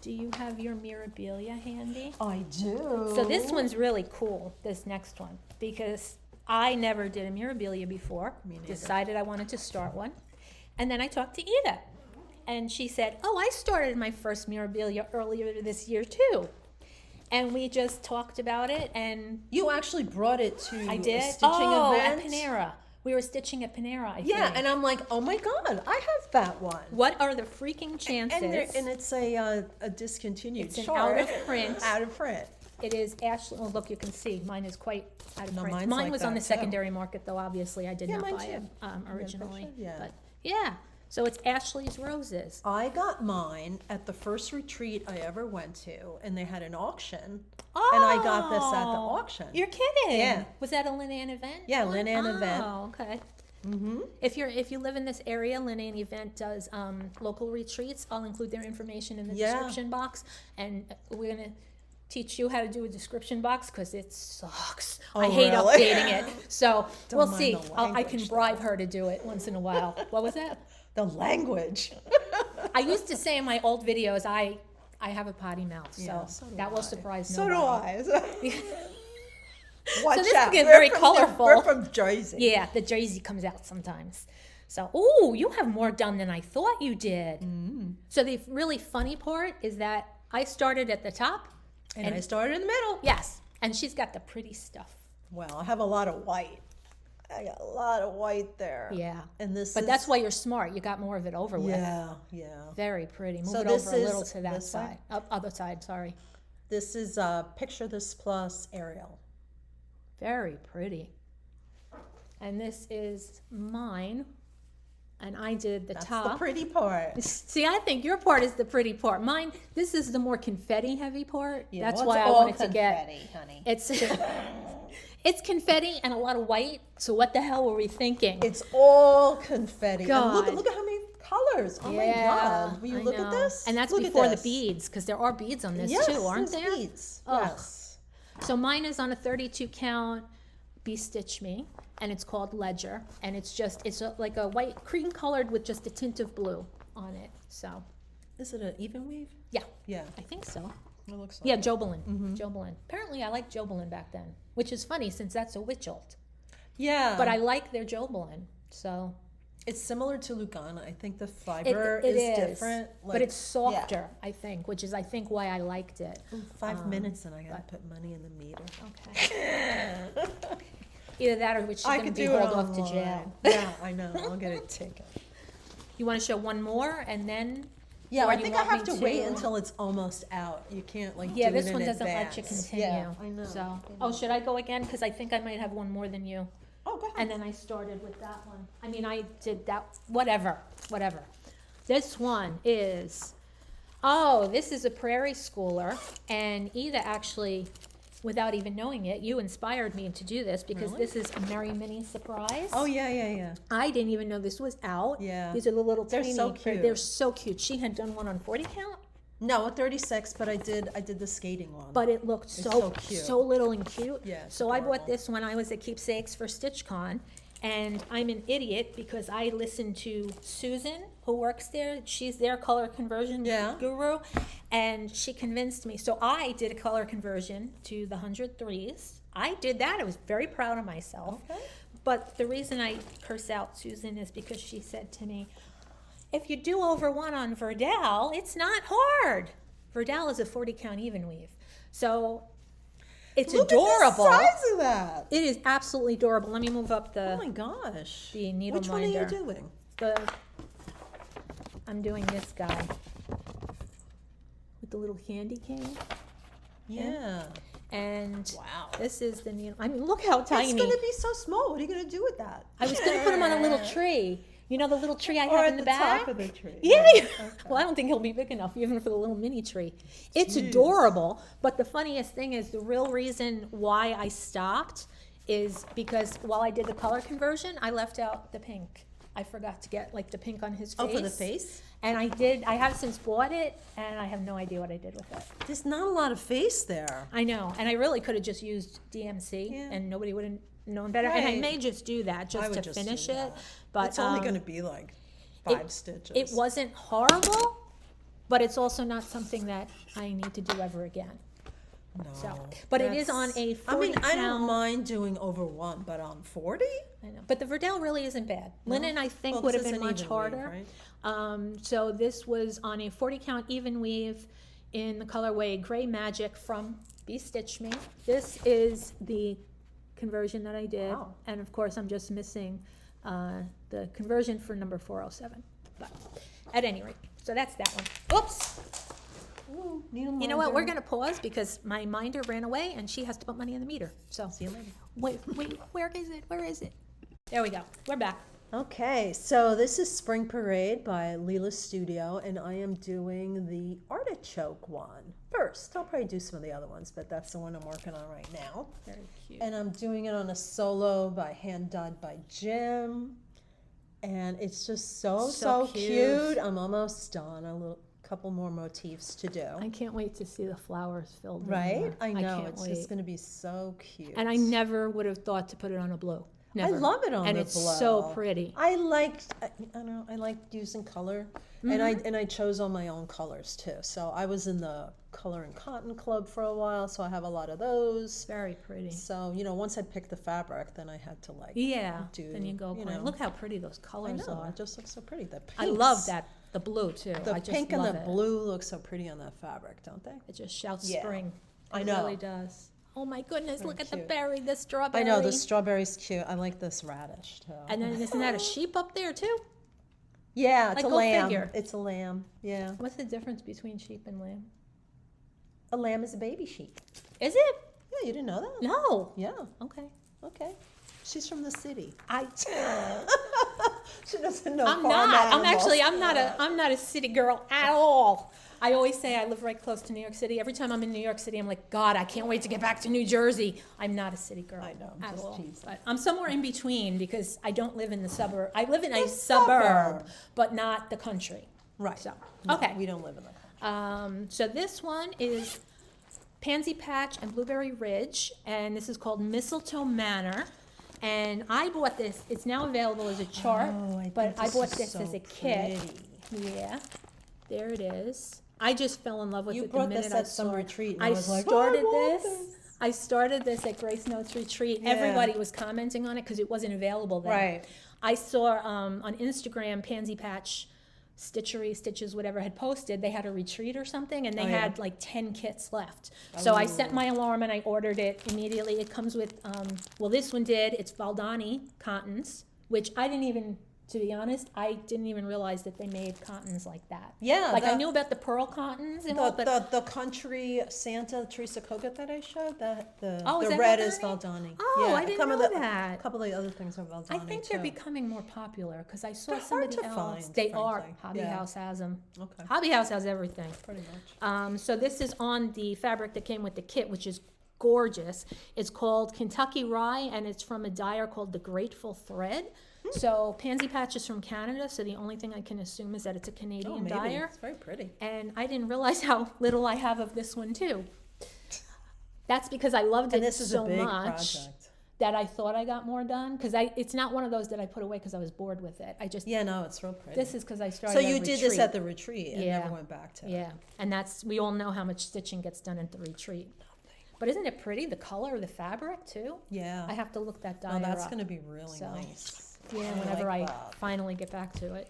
Do you have your Mirabilia handy? I do. So this one's really cool, this next one, because I never did a Mirabilia before. Me neither. Decided I wanted to start one. And then I talked to Ida. And she said, oh, I started my first Mirabilia earlier this year too. And we just talked about it, and You actually brought it to I a did. stitching Oh, event. at Panera. We were stitching at Panera, I Yeah, think. and I'm like, oh my god, I have that one. What are the freaking chances? And it's a discontinued It's an chart. out of print. Out of print. It is Ashley. Well, look, you can see mine is quite out of No, print. mine's Mine like was on that, the too. secondary market, though. Obviously, I did Yeah, not mine buy too. it a originally. picture? Yeah. But yeah, so it's Ashley's Roses. I got mine at the first retreat I ever went to, and they had an auction. Oh, And I got this at the auction. You're kidding? Yeah. Was that a Lynn Ann event? Yeah, Lynn Ann event. Oh, okay. If you live in this area, Lynn Ann event does local retreats. I'll include their information in the Yeah. description box, and we're gonna teach you how to do a description box because it sucks. Oh, I hate really? updating it. So we'll mind see. the I can language, bribe her to do it once in a while. What was that? The language. I used to say in my old videos, I have a potty mouth, so, Yeah, so do that will I. surprise So nobody. do I. Watch this out. is We're very from- colorful. We're from Jersey. Yeah, the Jersey comes out sometimes. So, ooh, you have more done than I thought you did. So the really funny part is that I started at the top. And I started in the middle. Yes, and she's got the pretty stuff. Well, I have a lot of white. I got a lot of white there. Yeah. And this But is, that's why you're smart. You got more of it over with. Yeah, yeah. Very pretty. Move So it this over a little is to that this side. Other side, sorry. This is Picture This Plus Ariel. Very pretty. And this is mine. And I did the That's top. the pretty part. See, I think your part is the pretty part. Mine, this is the more confetti heavy part. Yeah, That's well, why it's I all wanted to get. confetti, honey. It's confetti and a lot of white. So what the hell were we thinking? It's all confetti. And God. look at how many colors. Oh my God. Will you I look know. at this? And that's Look at before the this. beads, because there are beads on this Yes, too, aren't there's there? beads. Ugh. Yes. So mine is on a 32 count Be Stitch Me, and it's called Ledger, and it's like a white cream colored with just a tint of blue on it. So Is it an even weave? yeah, Yeah. I think so. It looks like Yeah, Jobelin. Jobelin. Apparently I liked Jobelin back then, which is funny since that's a Witchelt. Yeah. But I like their Jobelin. So It's similar to Lugana. I think the fiber it is different. but it's softer, I think, which is I think why I liked it. Ooh, 5 minutes and I gotta put money in the meter. Okay. Either that or which she's I going to could be do it hauled off to online. jail. Yeah, I know. I'll get a ticket. You want to show one more and then? Yeah, or I you think I want have me to wait until it's almost out. You can't Yeah, do this it in one doesn't let you advance. continue. Yeah, I know. So, oh, should I go again? Because I think I might have one more than you. Oh, go ahead. And then I started with that one. I mean, I did that, whatever. This one is, this is a Prairie Schooler. And Ida actually, without even knowing it, you inspired me to do this because Really? this is a Merry Mini Surprise. Oh, yeah. I didn't even know this was out. Yeah. These are the little They're tiny. so cute. They're so cute. She had done one on 40 count. No, a 36, but I did the skating one. But it looked so so cute. so little and cute. Yeah, it's So I bought adorable. this when I was at Keepsakes for StitchCon, and I'm an idiot because I listened to Susan, who works there. She's their color conversion Yeah. guru, and she convinced me. So I did a color conversion to the 103s. I did that. I was very proud of myself. Okay. But the reason I curse out Susan is because she said to me, if you do over one on Verdal, it's not hard. Verdal is a 40 count even weave. So it's Look adorable. at the size of that. It is absolutely adorable. Let me move up Oh my gosh. the needle Which one are you minder. doing? I'm doing this guy with the little candy cane. Yeah. And Wow. this is the needle. I mean, look how tiny. It's gonna be so small. What are you gonna do with that? I was going to put him on a little tree. You know the little tree I Or have at in the the back? top of the tree. Yeah. Yeah, Well, I don't think he'll be big enough even for the little mini tree. It's Jeez. adorable, but the funniest thing is the real reason why I stopped is because while I did the color conversion, I left out the pink. I forgot to get like the pink on his face. Oh, for the face? And I have since bought it, and I have no idea what I did with it. There's not a lot of face there. I know, and I really could have just used DMC, Yeah. and nobody would have known better. And I Right. may just do that I just would to just finish do it. that. But It's only gonna be like 5 stitches. It wasn't horrible, but it's also not something that I need to do ever again. No. So, but it is on a 40 I mean, I don't count. mind doing over one, but on 40? I know, but the Verdel really isn't bad. Linen, I think, Well, would have this is been an much even weave, harder. right? So this was on a 40 count even weave in the colorway Gray Magic from Be Stitch Me. This is the conversion that I did, Wow. and of course I'm just missing the conversion for number 407. But at any rate, so that's that one. Oops. Ooh, needle You know what? minder. We're gonna pause because my minder ran away and she has to put money in the meter. So See you later. wait, where is it? Where is it? There we go. We're back. Okay, so this is Spring Parade by Leela's Studio, and I am doing the artichoke one first. I'll probably do some of the other ones, but that's the one I'm working on right now. Very cute. And I'm doing it on a solo by hand dyed by Jim. And it's just so So cute. I'm almost done. A couple more motifs to do. I can't wait to see the flowers filled in Right? there. I know. can't It's wait. just going to be so cute. And I never would have thought to put it on a blue. Never. I love it on and the it's blow. so pretty. I don't know, I like using color. And I chose all my own colors too. So I was in the Color and Cotton Club for a while, so I have a lot of those. Very pretty. So, once I picked the fabric, then I had to Yeah. do, Then you go. Look how pretty those I colors know, are. it just looks so pretty. The pinks, I love that. The blue too. The I just pink and love the it. blue look so pretty on that fabric, don't they? It just shouts Yeah. spring. I It know. really does. Oh my goodness! Very Look at the cute. berry, the strawberry. I know, the strawberry's cute. I like this radish too. And then isn't that a sheep up there too? Yeah, it's Like, a go lamb. figure. It's a lamb, yeah. What's the difference between sheep and lamb? A lamb is a baby sheep. Is it? Yeah, you didn't know that? No. Yeah, Okay. okay. She's from the city. I. She doesn't know I'm farm not. animals. I'm not a city girl at all. I always say I live right close to New York City. Every time I'm in New York City, I'm like, God, I can't wait to get back to New Jersey. I'm not a city girl. I know, I'm at just all. teasing. But I'm somewhere in between because I don't live in the suburb. I live in a The suburb, suburb. but not the country. Right. So No, okay. we don't live in the So this one is Pansy Patch and Blueberry Ridge, and this is called Mistletoe Manor. And I bought this. It's now available as a chart, but I bought this as a kit. Yeah, there it is. I just fell in love with You it the brought minute this I at some saw it. retreat, and I I was like, started "Oh, I want this. this." I started this at Grace Notes retreat. Yeah. Everybody was commenting on it because it wasn't available then. Right. I saw on Instagram Pansy Patch Stitches, whatever, had posted they had a retreat or something, and they Oh, yeah. had like 10 kits left. So I set my alarm and I ordered it immediately. It comes with, well, this one did. It's Valdani cottons, which I didn't even, to be honest, I didn't even realize that they made cottons like that. Yeah, Like I the- knew about the pearl cottons and all, but The country Santa Teresa Koga that I showed, Oh, is the that red is Valdani? Valdani. Oh, yeah, I didn't some of know the- that. A couple of the other things are Valdani I think they're too. becoming more popular because I saw They're hard somebody to else. find, They are. frankly. Hobby Yeah. House has them. Okay. Hobby House has everything. Pretty much. So this is on the fabric that came with the kit, which is gorgeous. It's called Kentucky Rye, and it's from a dyer called the Grateful Thread. So Pansy Patch is from Canada, so the only thing I can assume is that it's a Canadian Oh, maybe. dyer. It's very pretty. And I didn't realize how little I have of this one too. That's because I loved And it this is so a big much project. that I thought I got more done. Because it's not one of those that I put away because I was bored with it. I just Yeah, no, it's real pretty. this is because I started. So you at did this retreat. at the retreat and Yeah. never went back to it. Yeah, and we all know how much stitching gets done at the retreat. But isn't it pretty? The color of the fabric too. Yeah. I have to look that dyer Oh, that's up. going to be really So, nice. Yeah, whenever like I that. finally get back to it.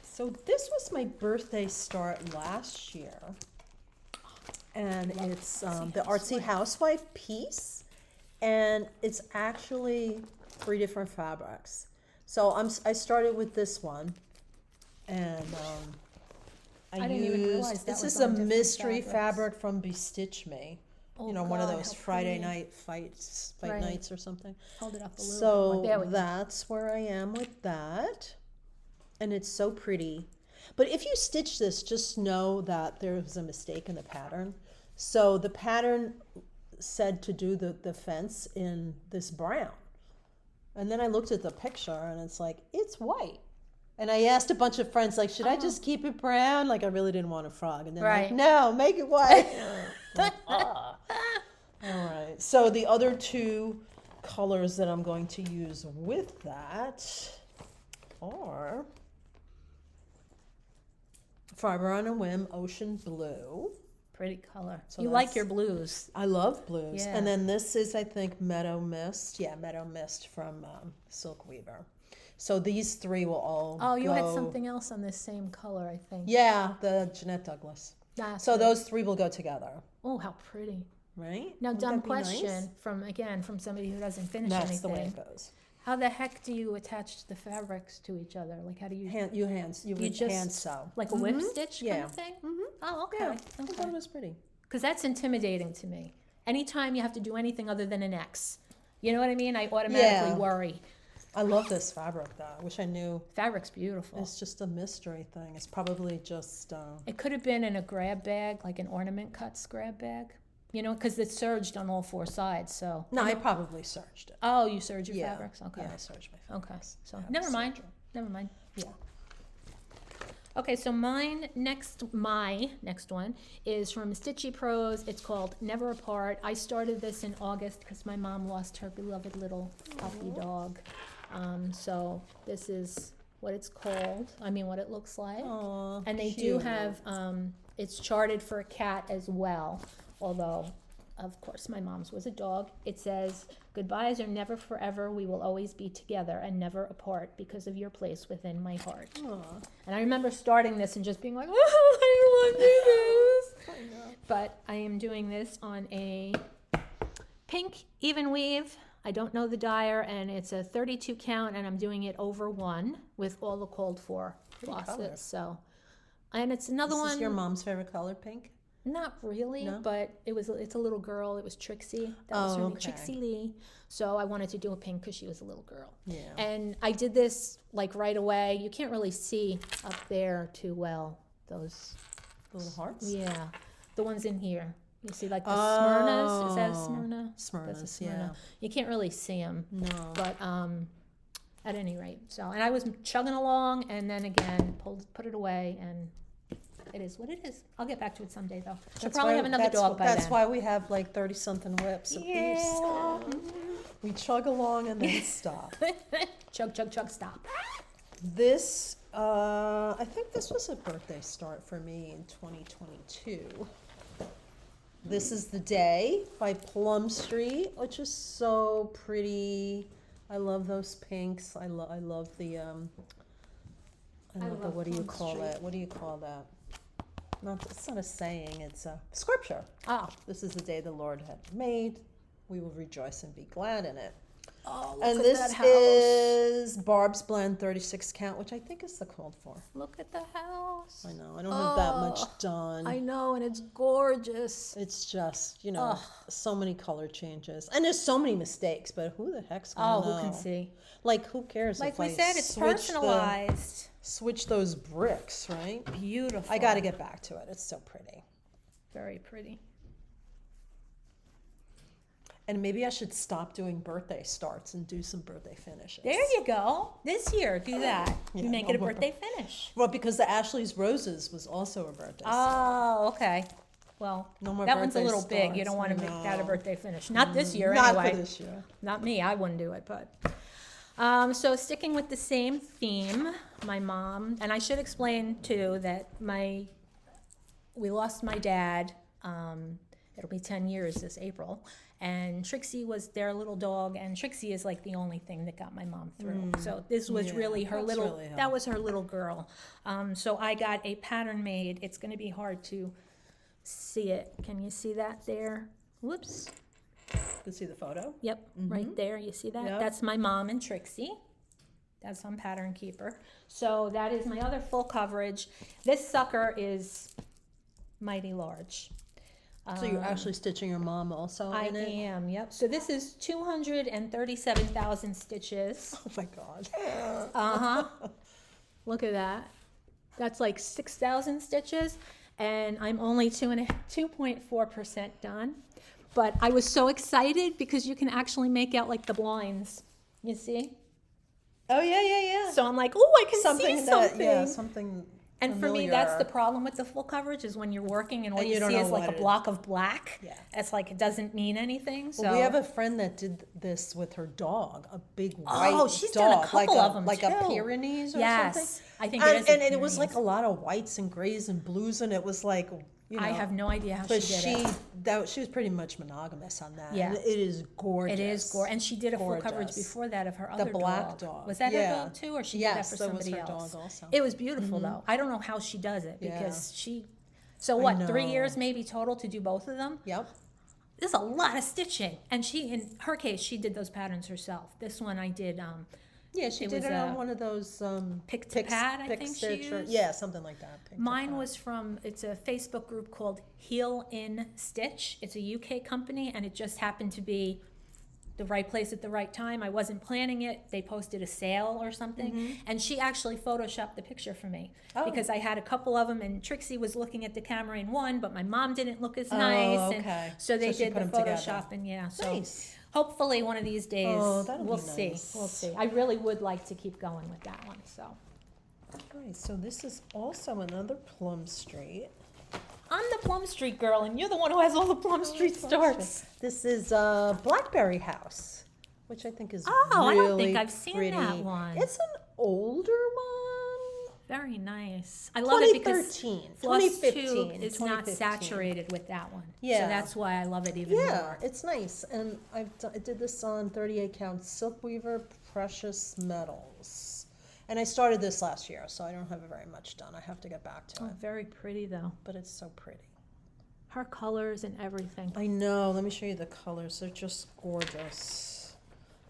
So this was my birthday start last year. And it's the Artsy Housewife piece. And it's actually 3 different fabrics. So I started with this one. And I didn't even realize that this was is a on different mystery fabrics. fabric from Bestitch Me. Oh, You know, one of God, those how Friday pretty. night fight Right. nights or something. Hold it up a little bit So more. There we go. that's where I am with that. And it's so pretty. But if you stitch this, just know that there was a mistake in the pattern. So the pattern said to do the fence in this brown. And then I looked at the picture and it's like, it's white. And I asked a bunch of friends, like, should I just keep it brown? Like, I really didn't want a frog. And they're like, Right. no, make it white. All right. So the other 2 colors that I'm going to use with that are Fiber on a Whim Ocean Blue. Pretty color. So You like that's- your blues. I love blues. Yeah. And then this is, I think, Meadow Mist. Yeah, Meadow Mist from Silk Weaver. So these 3 will all Oh, you had go- something else on this same color, I think. Yeah, the Jeanette Douglas. That's So right. those 3 will go together, Oh, how pretty. right? Now, Wouldn't dumb that be nice? question from somebody who doesn't finish That's the way anything. it goes. How the heck do you attach the fabrics to each other? Like, how do you You would just- hand sew. like a whip stitch kind Yeah. of thing? Oh, okay. Yeah, I thought Okay. it was pretty. Because that's intimidating to me. Anytime you have to do anything other than an X, you know what I mean? I automatically Yeah. worry. I love this fabric though. I wish I knew. Fabric's beautiful. It's just a mystery thing. It's probably just. It could have been in a grab bag, like an ornament cuts grab bag, you know, because it's serged on all 4 sides. So No, I probably searched it. oh, you serge your Yeah. fabrics. Okay. Yeah, I searched my Okay. fabrics. So I have never a mind. serger. Never mind. Yeah. Okay, so my next one is from Stitchy Pros. It's called Never Apart. I started this in August because my mom lost her beloved little puppy dog. So this is what it's called. I mean, what it looks like. Aw, And they do have, it's charted for a cat as well, although, of course, my mom's was a dog. It says, goodbyes are never forever. We will always be together and never apart because of your place within my heart. Aw. And I remember starting this and just being like, oh, I want to do this. I know. But I am doing this on a pink even weave. I don't know the dyer, and it's a 32 count, and I'm doing it over 1 with all the called for color. flosses. So, and it's another This one. is your mom's favorite color, pink? Not really, No? but it's a little girl. It was Trixie. That was her name, okay. Trixie Lee. So I wanted to do a pink because she was a little girl. Yeah. And I did this like right away. You can't really see up there too well. Those, The little hearts? yeah, the ones in here. You see like the Smyrnas. Is that a Oh, Smyrna? Smyrnas, That's a Smyrna. yeah. You can't really see them. No. But at any rate, so and I was chugging along, and then again put it away, and it is what it is. I'll get back to it someday though. She'll probably have another dog by That's then. why we have like 30-something whips apiece. Yeah. We chug along and then stop. Chug, chug, chug, stop. This, I think this was a birthday start for me in 2022. This is The Day by Plum Street, which is so pretty. I love those pinks. I love the, love what do you Plum call Street. it? What do you call that? It's not a saying, it's a scripture. Oh, This is the day the Lord had made. We will rejoice and be glad in it. oh, look And at this that house. is Barb's Blend 36 count, which I think is the called for. Look at the house. I know, I don't have that much done. I know, and it's gorgeous. It's just, so many color changes. And there's so many mistakes, but who the heck's Oh, gonna know? who can see? Like, who cares Like if we I said, it's personalized. switch those bricks, right? Beautiful. I got to get back to it. It's so pretty. Very pretty. And maybe I should stop doing birthday starts and do some birthday finishes. There you go. This year, do that. Yeah, you make no it a more. birthday finish. Well, because the Ashley's Roses was also a birthday start. Oh, okay. Well, No more that one's a birthday little big. You starts. don't want to make that a No. birthday finish. Not this year, Not anyway. for this year. Not me. I wouldn't do it, but. So sticking with the same theme, my mom, and I should explain too that we lost my dad. It'll be 10 years this April. And Trixie was their little dog, and Trixie is like the only thing that got my mom through. So this was Yeah, really her that's little, really that was her little girl. So I got a pattern made. It's gonna be hard to see it. Can you see that there? Whoops. You can see the photo. Yep, right there. You see that? Yep. That's my mom and Trixie. That's on Pattern Keeper. So that is my other full coverage. This sucker is mighty large. So you're actually stitching your mom also I in it? am, yep. So this is 237,000 stitches. Oh my God. Uh-huh. Look at that. That's like 6,000 stitches, and I'm only 2.4% done. But I was so excited because you can actually make out like the blinds. You see? Oh yeah, yeah, yeah. So I'm like, oh, I can see something. Yeah, something. And for me, that's the familiar. problem with the full coverage is when you're working and all And you you don't see know is like what a it block of black. Yeah. It's like it doesn't mean anything. So Well, we have a friend that did this with her dog, a big white Oh, she's dog, done a couple like of them like too. a Pyrenees or Yes, something. I think it is a And it was like a Pyrenees. lot of whites and grays and blues, and it was like, I have no idea how But she did she was pretty much monogamous on that. Yeah. And it is gorgeous. it. It is gorgeous. And she did a full coverage Gorgeous. before that of her other black dog. dog. Was that Yeah. her dog too, or she Yes, did that for that was somebody her else? dog also. It was beautiful though. I don't know how she does it because Yeah. she. So what? 3 know. years maybe total to do both of them. Yep. There's a lot of stitching, and she, in her case, she did those patterns herself. This one I did. Yeah, she It did was it on a one of those pick to pad, I think she stitch or- used. Yeah, something like that. Pick to Mine pad. was from, it's a Facebook group called Heel in Stitch. It's a UK company, and it just happened to be the right place at the right time. I wasn't planning it. They posted a sale or something, and she actually photoshopped the picture for me because I had a couple of them, and Trixie was looking at the camera in one, but my mom didn't look as nice. okay. And so they So she did put the 'em together. Photoshop, and yeah. So Nice. hopefully one of these days Oh, that'll we'll be see. nice. We'll see. I really would like to keep going with that one. So All right, so this is also another Plum Street. I'm the Plum Street girl, and you're the one who has all the Plum Street starts. This is Blackberry House, which I think is Oh, really I don't think I've seen pretty. that one. It's an older one. Very nice. I love it because 2013, Flosstube 2015, is not 2015. saturated with that one. Yeah. So that's why I love it even Yeah, more. it's nice. And I did this on 38 count Silkweaver Precious Metals. And I started this last year, so I don't have very much done. I have to get back to Oh, it. very pretty though. But it's so pretty. Her colors and everything. I know. Let me show you the colors. They're just gorgeous.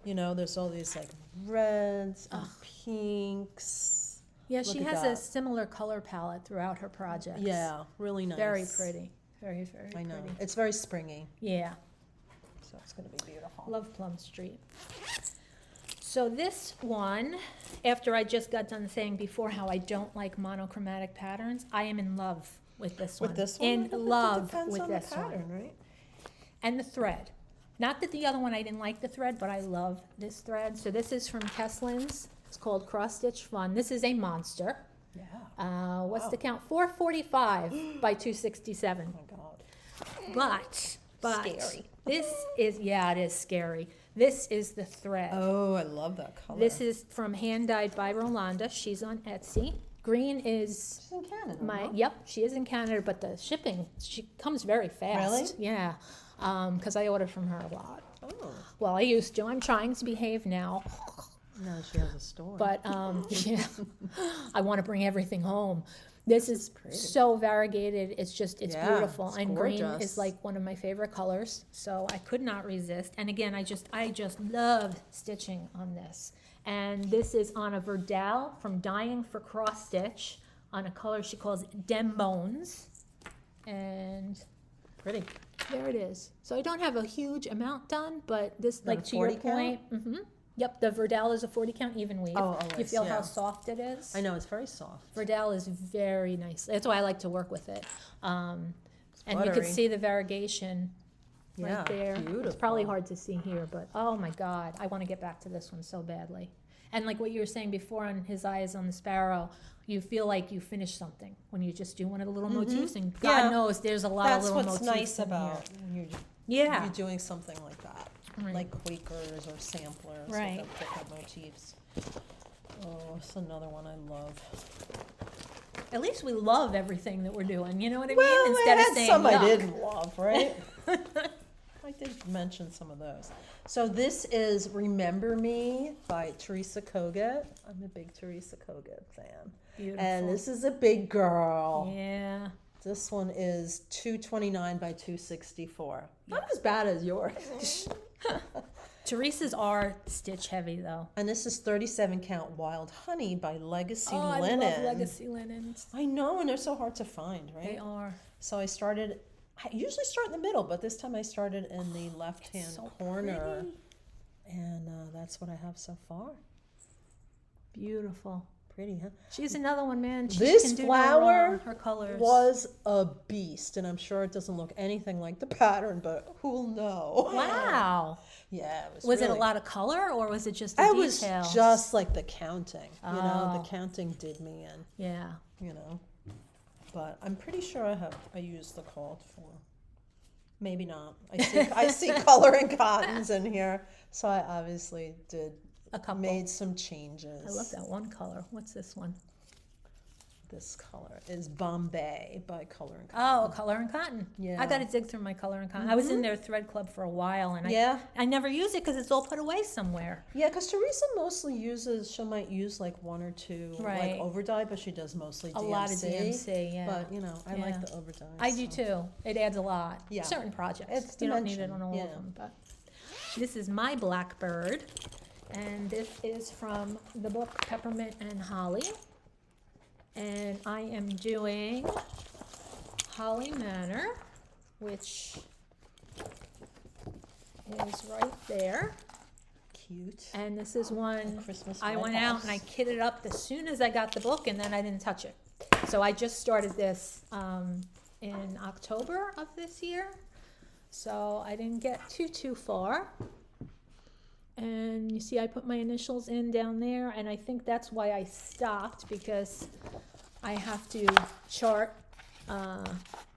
You know, there's all these like reds and pinks. Yeah, Look she at has that. a similar color palette throughout her projects. Yeah, really nice. Very pretty. Very, very I know. pretty. It's very springy, Yeah. so it's going to be beautiful. Love Plum Street. So this one, after I just got done saying before how I don't like monochromatic patterns, I am in love with this one. With this one? In It love depends with on this the pattern, one. right? And the thread. Not that the other one I didn't like the thread, but I love this thread. So this is from Kesslin's. It's called Cross Stitch Fun. This is a monster. Yeah. What's Wow. the count? 445 by 267. Oh my God. But Scary. this is, yeah, it is scary. This is the thread. Oh, I love that color. This is from Hand Dyed by Rolanda. She's on Etsy. Green is She's in Canada. my, huh? yep, she is in Canada, but the shipping, she comes very fast. Really? Yeah, because I order from her a lot. Oh. Well, I used to. I'm trying to behave now, No, she has a store. but yeah, I want to bring everything home. This is so variegated. It's just, it's Yeah, beautiful. it's And green gorgeous. is like one of my favorite colors. So I could not resist. And again, I just love stitching on this. And this is on a Verdal from Dying for Cross Stitch on a color she calls Dem Bones. And Pretty. there it is. So I don't have a huge amount done, but this, Not like a to your 40 count? point. Yep, the Verdal is a 40 count even weave. Oh, You always, feel how yeah. soft it is? I know, it's very soft. Verdal is very nice. That's why I like to work with it. And you can buttery. see the variegation Yeah, right there. It's beautiful. probably hard to see here, but oh my God, I want to get back to this one so badly. And like what you were saying before on his eyes on the Sparrow, you feel like you finished something when you just do one of the little motifs, and God Yeah. knows there's a lot That's of little what's motifs nice in here. about when Yeah. you're doing something like that. Right. Like Quakers or samplers. Right. With the different motifs. Oh, it's another one I love. At least we love everything that we're doing. You know what I mean? Well, Instead I of had saying some I yuck. didn't love, right? I did mention some of those. So this is Remember Me by Teresa Kogut. I'm a big Teresa Kogut fan. Beautiful. And this is a big girl. Yeah. This one is 229 by 264. Not as bad as yours. Teresa's are stitch heavy though. And this is 37 count Wild Honey by Legacy Oh, Linen. I love legacy linens. I know, and they're so hard to find, right? They are. So I usually start in the middle, but this time I started in the left-hand So corner. pretty. And that's what I have so far. Beautiful. Pretty, huh? She's another one, man. She This can do no flower wrong. Her colors Was a beast, and I'm sure it doesn't look anything like the pattern, but who'll know? Wow. Yeah, it Was it a really- lot of color or was it just the It was details? just like the counting. You know, Oh. the counting did me in. Yeah. You know, but I'm pretty sure I used the called for. Maybe not. I see coloring cottons in here, so I obviously did. A couple. Made some changes. I love that one color. What's this one? This color is Bombay by Color and Cotton. Oh, color and cotton. Yeah. I got to dig through my color and cotton. I was in their thread club for a while, and Yeah. I never use it because it's all put away somewhere. Yeah, because Teresa mostly she might use like one or two Right. like overdye, but she does mostly A DMC. lot of DMC, yeah. But you know, I Yeah. like the overdye. I do so. too. It adds a lot. Yeah. Certain projects. It's you don't need it dimension, on all yeah. of them. But this is my Blackbird, and this is from the book Peppermint and Holly. And I am doing Holly Manor, which is right there. Cute. And this is one Christmas I Red went out House. and I kitted up as soon as I got the book, and then I didn't touch it. So I just started this in October of this year. So I didn't get too far. And you see I put my initials in down there, and I think that's why I stopped, because I have to chart,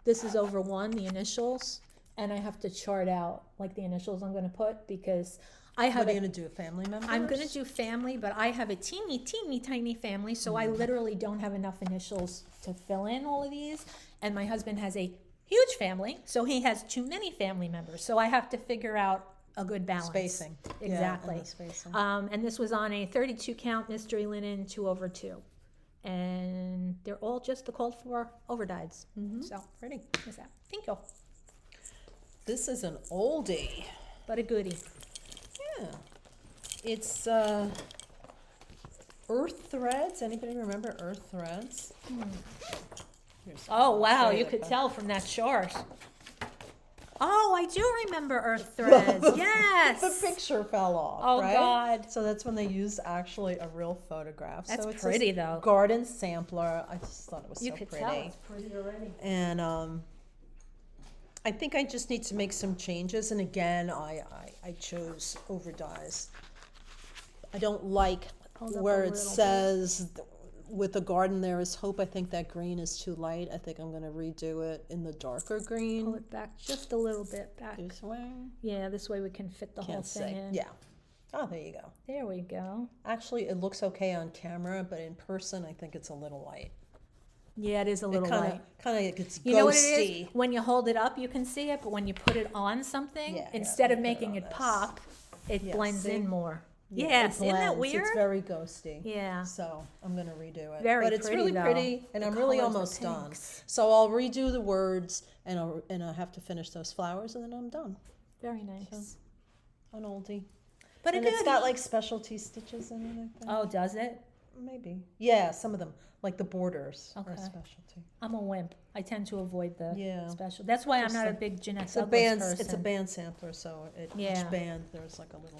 this is over 1, the initials, and I have to chart out like the initials I'm gonna put, because I have What are you going to do, family members? I'm gonna do family, but I have a teeny tiny family, so I literally don't have enough initials to fill in all of these, and my husband has a huge family, so he has too many family members, so I have to figure out a good balance. Spacing. Exactly. Yeah, and the spacing. And this was on a 32 count mystery linen 2/2. And they're all just the called for overdyes. So Pretty. there's that. Thank you. This is an oldie. But a goodie. Yeah. It's Earth Threads. Anybody remember Earth Threads? Here's some. Oh I'll wow, show you the could back. tell from that chart. Oh, I do remember Earth Threads. Yes. The picture fell off. Oh, right? God. So that's when they used actually a real photograph. That's so it's pretty, this though. Garden sampler. I just thought it was You so could pretty. tell it's pretty already. And I think I just need to make some changes. And again, I chose overdyes. I don't like Hold up where a it little says with the garden there is hope. I think that green is too light. I think I'm going to redo it in the darker Pull green. it back just a little bit back. This way. Yeah, this way we can fit the whole Can't thing say. in. Yeah. Oh, there you go. There we go. Actually, it looks okay on camera, but in person, I think it's a little light. Yeah, it is a little It light. kind of gets You know what it ghosty. is? When you hold it up, you can see it, but when you put it on something, Yeah, instead let of me put it making on it this. pop, it Yeah, blends see? in more. Yeah, Yes, it isn't that blends. weird? It's very ghosty. Yeah. So I'm going to redo it. Very but it's pretty, really though. pretty, and The I'm really colors, the almost done. pinks. So I'll redo the words, and I'll have to finish those flowers, and then I'm done. Very nice. An oldie. But And a it's goodie. got like specialty stitches in it, I think. Oh, does it? Maybe. Yeah, some of them, like the borders, are Okay. specialty. I'm a wimp. I tend to avoid the Yeah. special. That's why Just I'm not a like- big Jeanette It's a Douglas band. person. It's a band sampler, so Yeah. each band there's like a little.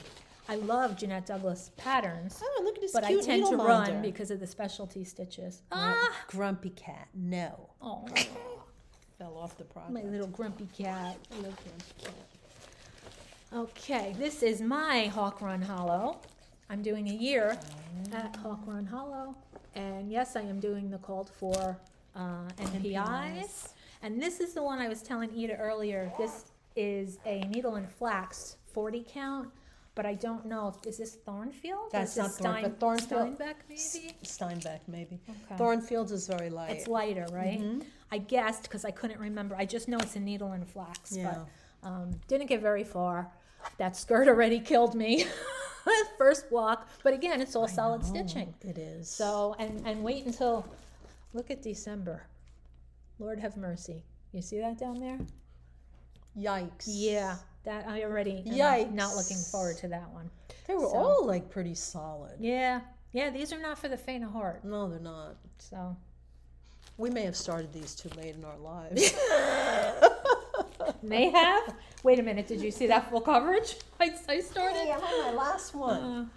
I love Jeanette Douglas patterns, Oh, look at this but I cute tend to needle run minder. because of the specialty stitches. Grumpy cat. No, Oh, fell off the project. my little grumpy cat. Little grumpy cat. Okay, this is my Hawk Run Hollow. I'm doing a year at Hawk Run Hollow, and yes, I am doing the called for NPIs. And this is the one I was telling Ida earlier. This is a needle and flax 40 count, but I don't know if is this Thornfield? That's Is not this Thorn, but Thornfield. Steinbeck maybe. Steinbeck, maybe. Okay. Thornfields is very light. It's lighter, right? I guessed because I couldn't remember. I just know it's a needle and flax, Yeah. but didn't get very far. That skirt already killed me. First block, but again, it's all solid stitching. It is. So, and wait until, look at December. Lord have mercy. You see that down there? Yikes. Yeah, that I already am Yikes. not looking forward to that one. They were So- all like pretty solid. Yeah, these are not for the faint of heart. No, they're not. So, We may have started these too late in our lives. may have. Wait a minute, did you see that full coverage? I started. Hey, I'm on my last one.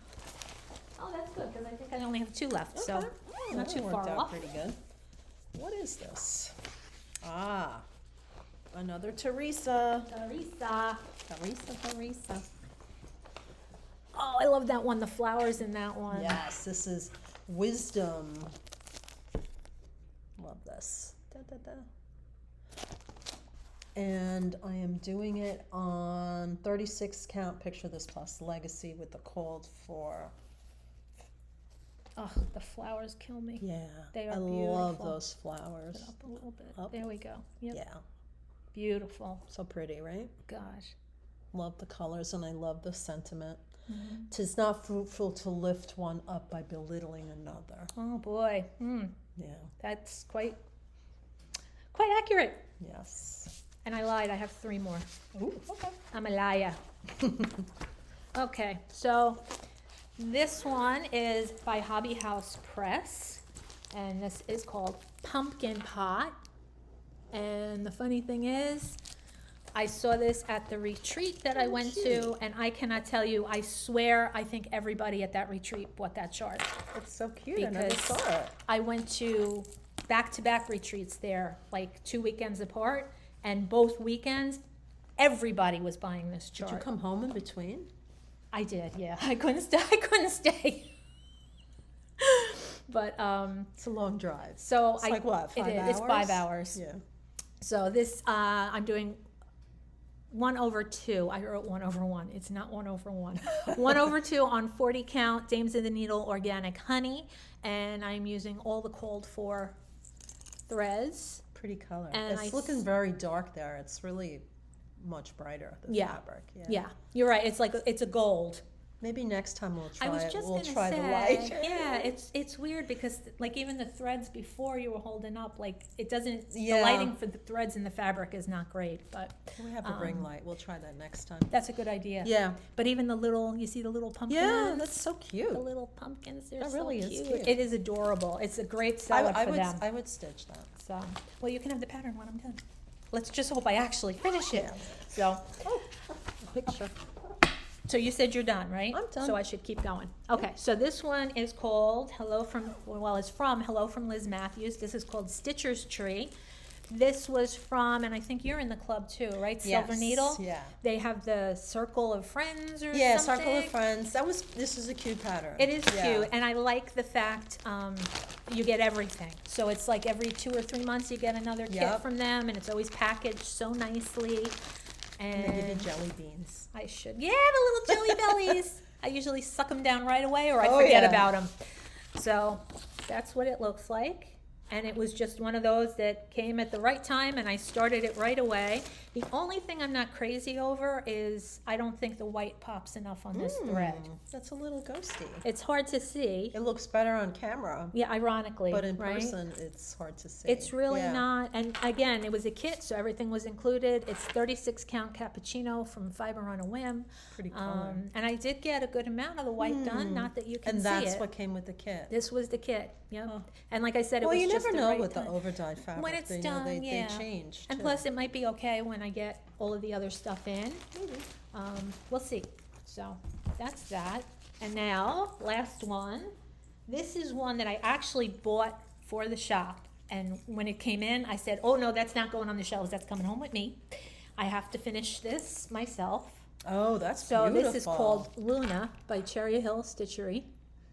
Oh, that's good because I think I only have 2 left, so Okay. not that too worked far out off. pretty good. What is this? Ah, another Teresa. Teresa. Teresa. Oh, I love that one. The flowers in that one. Yes, this is Wisdom. Love this. Da, da, da. And I am doing it on 36 count. Picture this plus legacy with the called for. Oh, the flowers kill me. Yeah, They are I love beautiful. those flowers. Put up a little bit. Up. There we go. Yep. Yeah, Beautiful. so pretty, right? Gosh. Love the colors and I love the sentiment. Mm-hmm. 'Tis not fruitful to lift one up by belittling another. Oh boy. Yeah, That's quite accurate. yes. And I lied. I have 3 more. Ooh, okay. I'm a liar. Okay, so this one is by Hobby House Press, and this is called Pumpkin Pot. And the funny thing is, I saw this at the retreat that I went to, and I cannot tell you, I swear, I think everybody at that retreat bought that chart. It's so cute. I never Because saw it. I went to back-to-back retreats there, like 2 weekends apart, and both weekends, everybody was buying this Did chart. you come home in between? I did, yeah. I couldn't stay. But It's a long drive. so It's like what, 5 hours? It's 5 hours. Yeah. So this I'm doing 1/2. I wrote 1/1. It's not 1/1. 1/2 on 40 count Dames of the Needle organic honey, and I'm using all the called for threads. Pretty color. And It's looking very dark there. It's really much brighter, the Yeah. fabric. Yeah, you're right. It's a gold. Maybe next time we'll try I was it. just We'll gonna try say, the light. yeah, it's weird because like even the threads before you were holding up, like it doesn't. The Yeah. lighting for the threads in the fabric is not great, but We have a ring light. We'll try that next time. that's a good idea. Yeah. But even you see the little pumpkins. Yeah, that's so cute. The little pumpkins, they're That so really is cute. cute. It is adorable. It's a great seller for them. I would stitch that. So, well, you can have the pattern when I'm done. Let's just hope I actually finish it. So, picture. So you said you're done, right? I'm done. So I should keep going. Okay, so this one is called it's from Hello from Liz Matthews. This is called Stitcher's Tree. This was from, and I think you're in the club too, right? Silver Yes, Needle. yeah. They have the Circle of Friends or Yeah, something. Circle of Friends. This is a cute pattern. It is Yeah. cute, and I like the fact you get everything. So it's like every 2 or 3 months you get another kit Yep. from them, and it's always packaged so nicely. And they give you And jelly beans. I should, yeah, the little jelly bellies. I usually suck them down right away, or I Oh, forget yeah. about them. So that's what it looks like. And it was just one of those that came at the right time, and I started it right away. The only thing I'm not crazy over is I don't think the white pops enough on this thread. That's a little ghosty. It's hard to see. It looks better on camera, Yeah, ironically, but in right? person, it's hard to see. It's really Yeah. not. And again, it was a kit, so everything was included. It's 36 count cappuccino from Fiber on a Whim. Pretty color. And I did get a good amount of the white done, not that you can And see that's it. what came with the kit. This was the kit, yep. And like I said, it Well, was you just never the know right with time. the overdyed fabric. When it's they, done, they yeah. change. And too. plus, it might be okay when I get all of the other stuff in. We'll see. So that's that. And now, last one. This is one that I actually bought for the shop. And when it came in, I said, oh no, that's not going on the shelves. That's coming home with me. I have to finish this myself. Oh, that's So beautiful. this is called Luna by Cherry Hill Stitchery.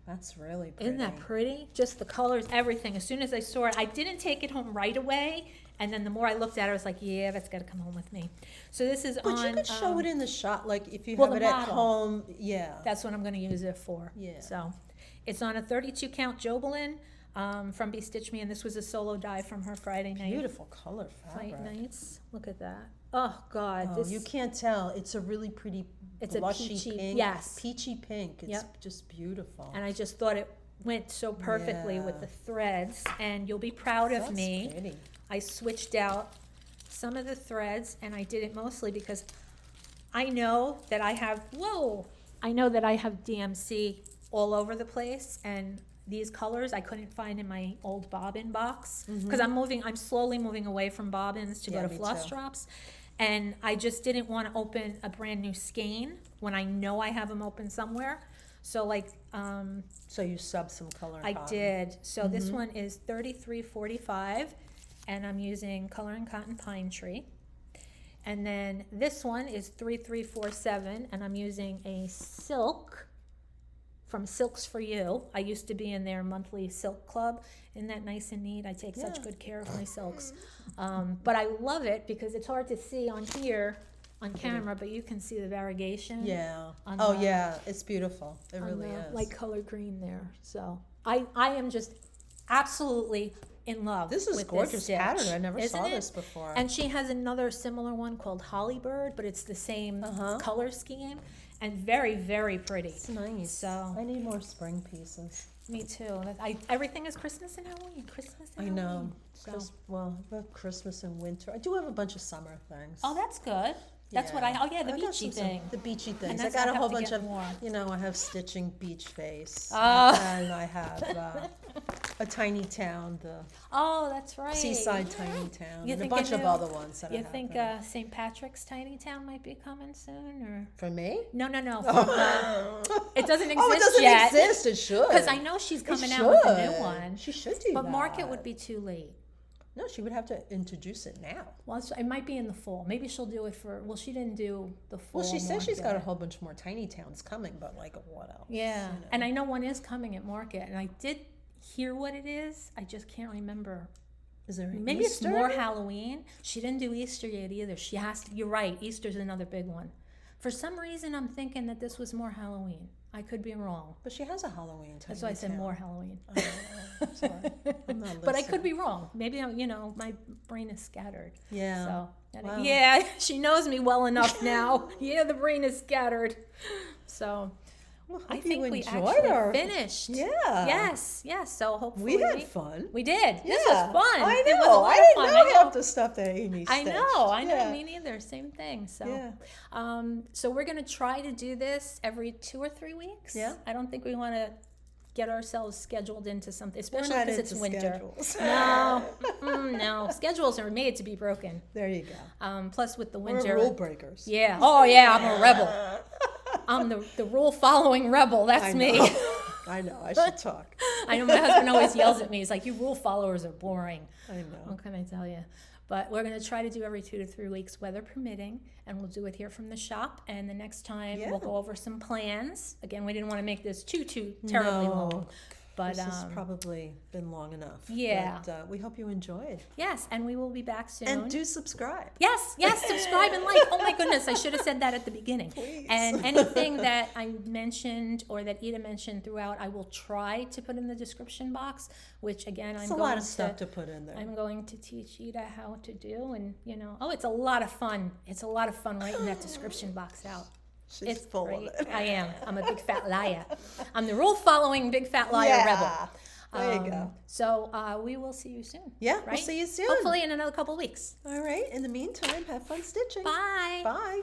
That's really pretty. Isn't that pretty? Just the colors, everything. As soon as I saw it, I didn't take it home right away. And then the more I looked at it, I was like, yeah, that's got to come home with me. So this is But on. you could show it in the shop, like if you well, have it the at model. home. Yeah. That's what I'm going to use it for. Yeah. So it's on a 32 count Jobelin from Be Stitch Me. And this was a solo die from her Friday night. Beautiful color fabric. Fight nights. Look at that. Oh, God. Oh, you can't tell. It's a really pretty It's a blushy peachy- pink. yes. Peachy pink. It's Yep. just beautiful. And I just thought it went so perfectly with Yeah. the threads. And you'll be proud of That's me. pretty. I switched out some of the threads, and I did it mostly because I know that I have, I know that I have DMC all over the place, and these colors I couldn't find in my old bobbin box, because I'm slowly moving away from bobbins to Yeah, go to me floss too. drops, and I just didn't want to open a brand new skein when I know I have them open somewhere. So like, So you sub some color. I cotton. did. So this one is 3345, and I'm using Color and Cotton Pine Tree. And then this one is 3347, and I'm using a silk from Silks for You. I used to be in their monthly silk club. Isn't that nice and neat? I take such Yeah. good care of my silks. But I love it because it's hard to see on here on camera, but you can see the variegation. Yeah. On Oh the- yeah, it's beautiful. It on really the is. light color green there. So I am just absolutely in love This is with gorgeous this stitch. pattern. I never Isn't saw it? this before. And she has another similar one called Hollybird, but it's the same color scheme and very, very pretty. It's nice. So- I need more spring pieces. Me too. Everything is Christmas and Halloween. Christmas and I know. Halloween. So. Well, about Christmas and winter. I do have a bunch of summer things. Oh, that's good. That's what the I got beachy some- thing. The beachy things. I that's- got I a have whole to bunch get of, more. I have stitching beach face. Oh. And I have a tiny town, the Oh, that's right. seaside tiny town, You and a think bunch I of knew- other ones that I You have. think that- St. Patrick's Tiny Town might be coming soon, or For me? no? It doesn't exist Oh, it doesn't yet. exist. It should. Because I know she's It coming out with a should. new one. She should do But that. market would be too late. No, she would have to introduce it now. Well, it might be in the fall. Maybe she'll do it for, well, she didn't do the fall. Well, she says she's got a market. whole bunch more tiny towns coming, but like what else? Yeah, you know? and I know one is coming at market, and I did hear what it is. I just can't remember. Is there Maybe Easter? it's more Halloween. She didn't do Easter yet either. She has to. You're right. Easter's another big one. For some reason, I'm thinking that this was more Halloween. I could be wrong. But she has a Halloween tiny That's why I said town. more Halloween. Oh, sorry. I'm not But I listening. could be wrong. Maybe my brain is scattered. Yeah. So Wow. yeah, she knows me well enough now. Yeah, the brain is scattered. So Well, I hope think you we enjoyed actually our... finished. Yeah. Yes. So hopefully We had fun. We did. Yeah. This was fun. I It was a know. lot I of didn't fun. know half the stuff that Amy I stitched. know. Yeah. Me neither. Same thing. So, Yeah. So we're gonna try to do this every 2 or 3 weeks. Yeah. I don't think we want to get ourselves scheduled into something, We're especially not because it's into winter. schedules. No, no. Schedules are made to be broken. There you go. Plus, with the We're winter, rule breakers. yeah. Oh yeah, I'm a rebel. I'm the rule following rebel. That's I me. know. I know. I should talk. I know my husband always yells at me. He's like, "You rule followers are boring." I know. What can I tell you? But we're going to try to do every 2 to 3 weeks, weather permitting, and we'll do it here from the shop. And the next time we'll go over some plans. Again, we didn't want to make this too terribly long. But This has probably been long enough. Yeah. But, we hope you enjoyed. yes, and we will be back soon. And do subscribe. Yes, subscribe and like. Oh my goodness, I should have said that at the beginning. Please. And anything that I mentioned or that Ida mentioned throughout, I will try to put in the description box, which again, It's I'm a going lot of stuff to put in there. I'm going to teach Ida how to do, and it's a lot of fun. It's a lot of fun writing that description box out. She's It's full great. of it. I am. I'm a big fat liar. I'm the rule following big fat liar rebel. There you go. So we will see you soon. Yeah, right? we'll see you soon. Hopefully in another couple weeks. All right. In the meantime, have fun stitching. Bye. Bye.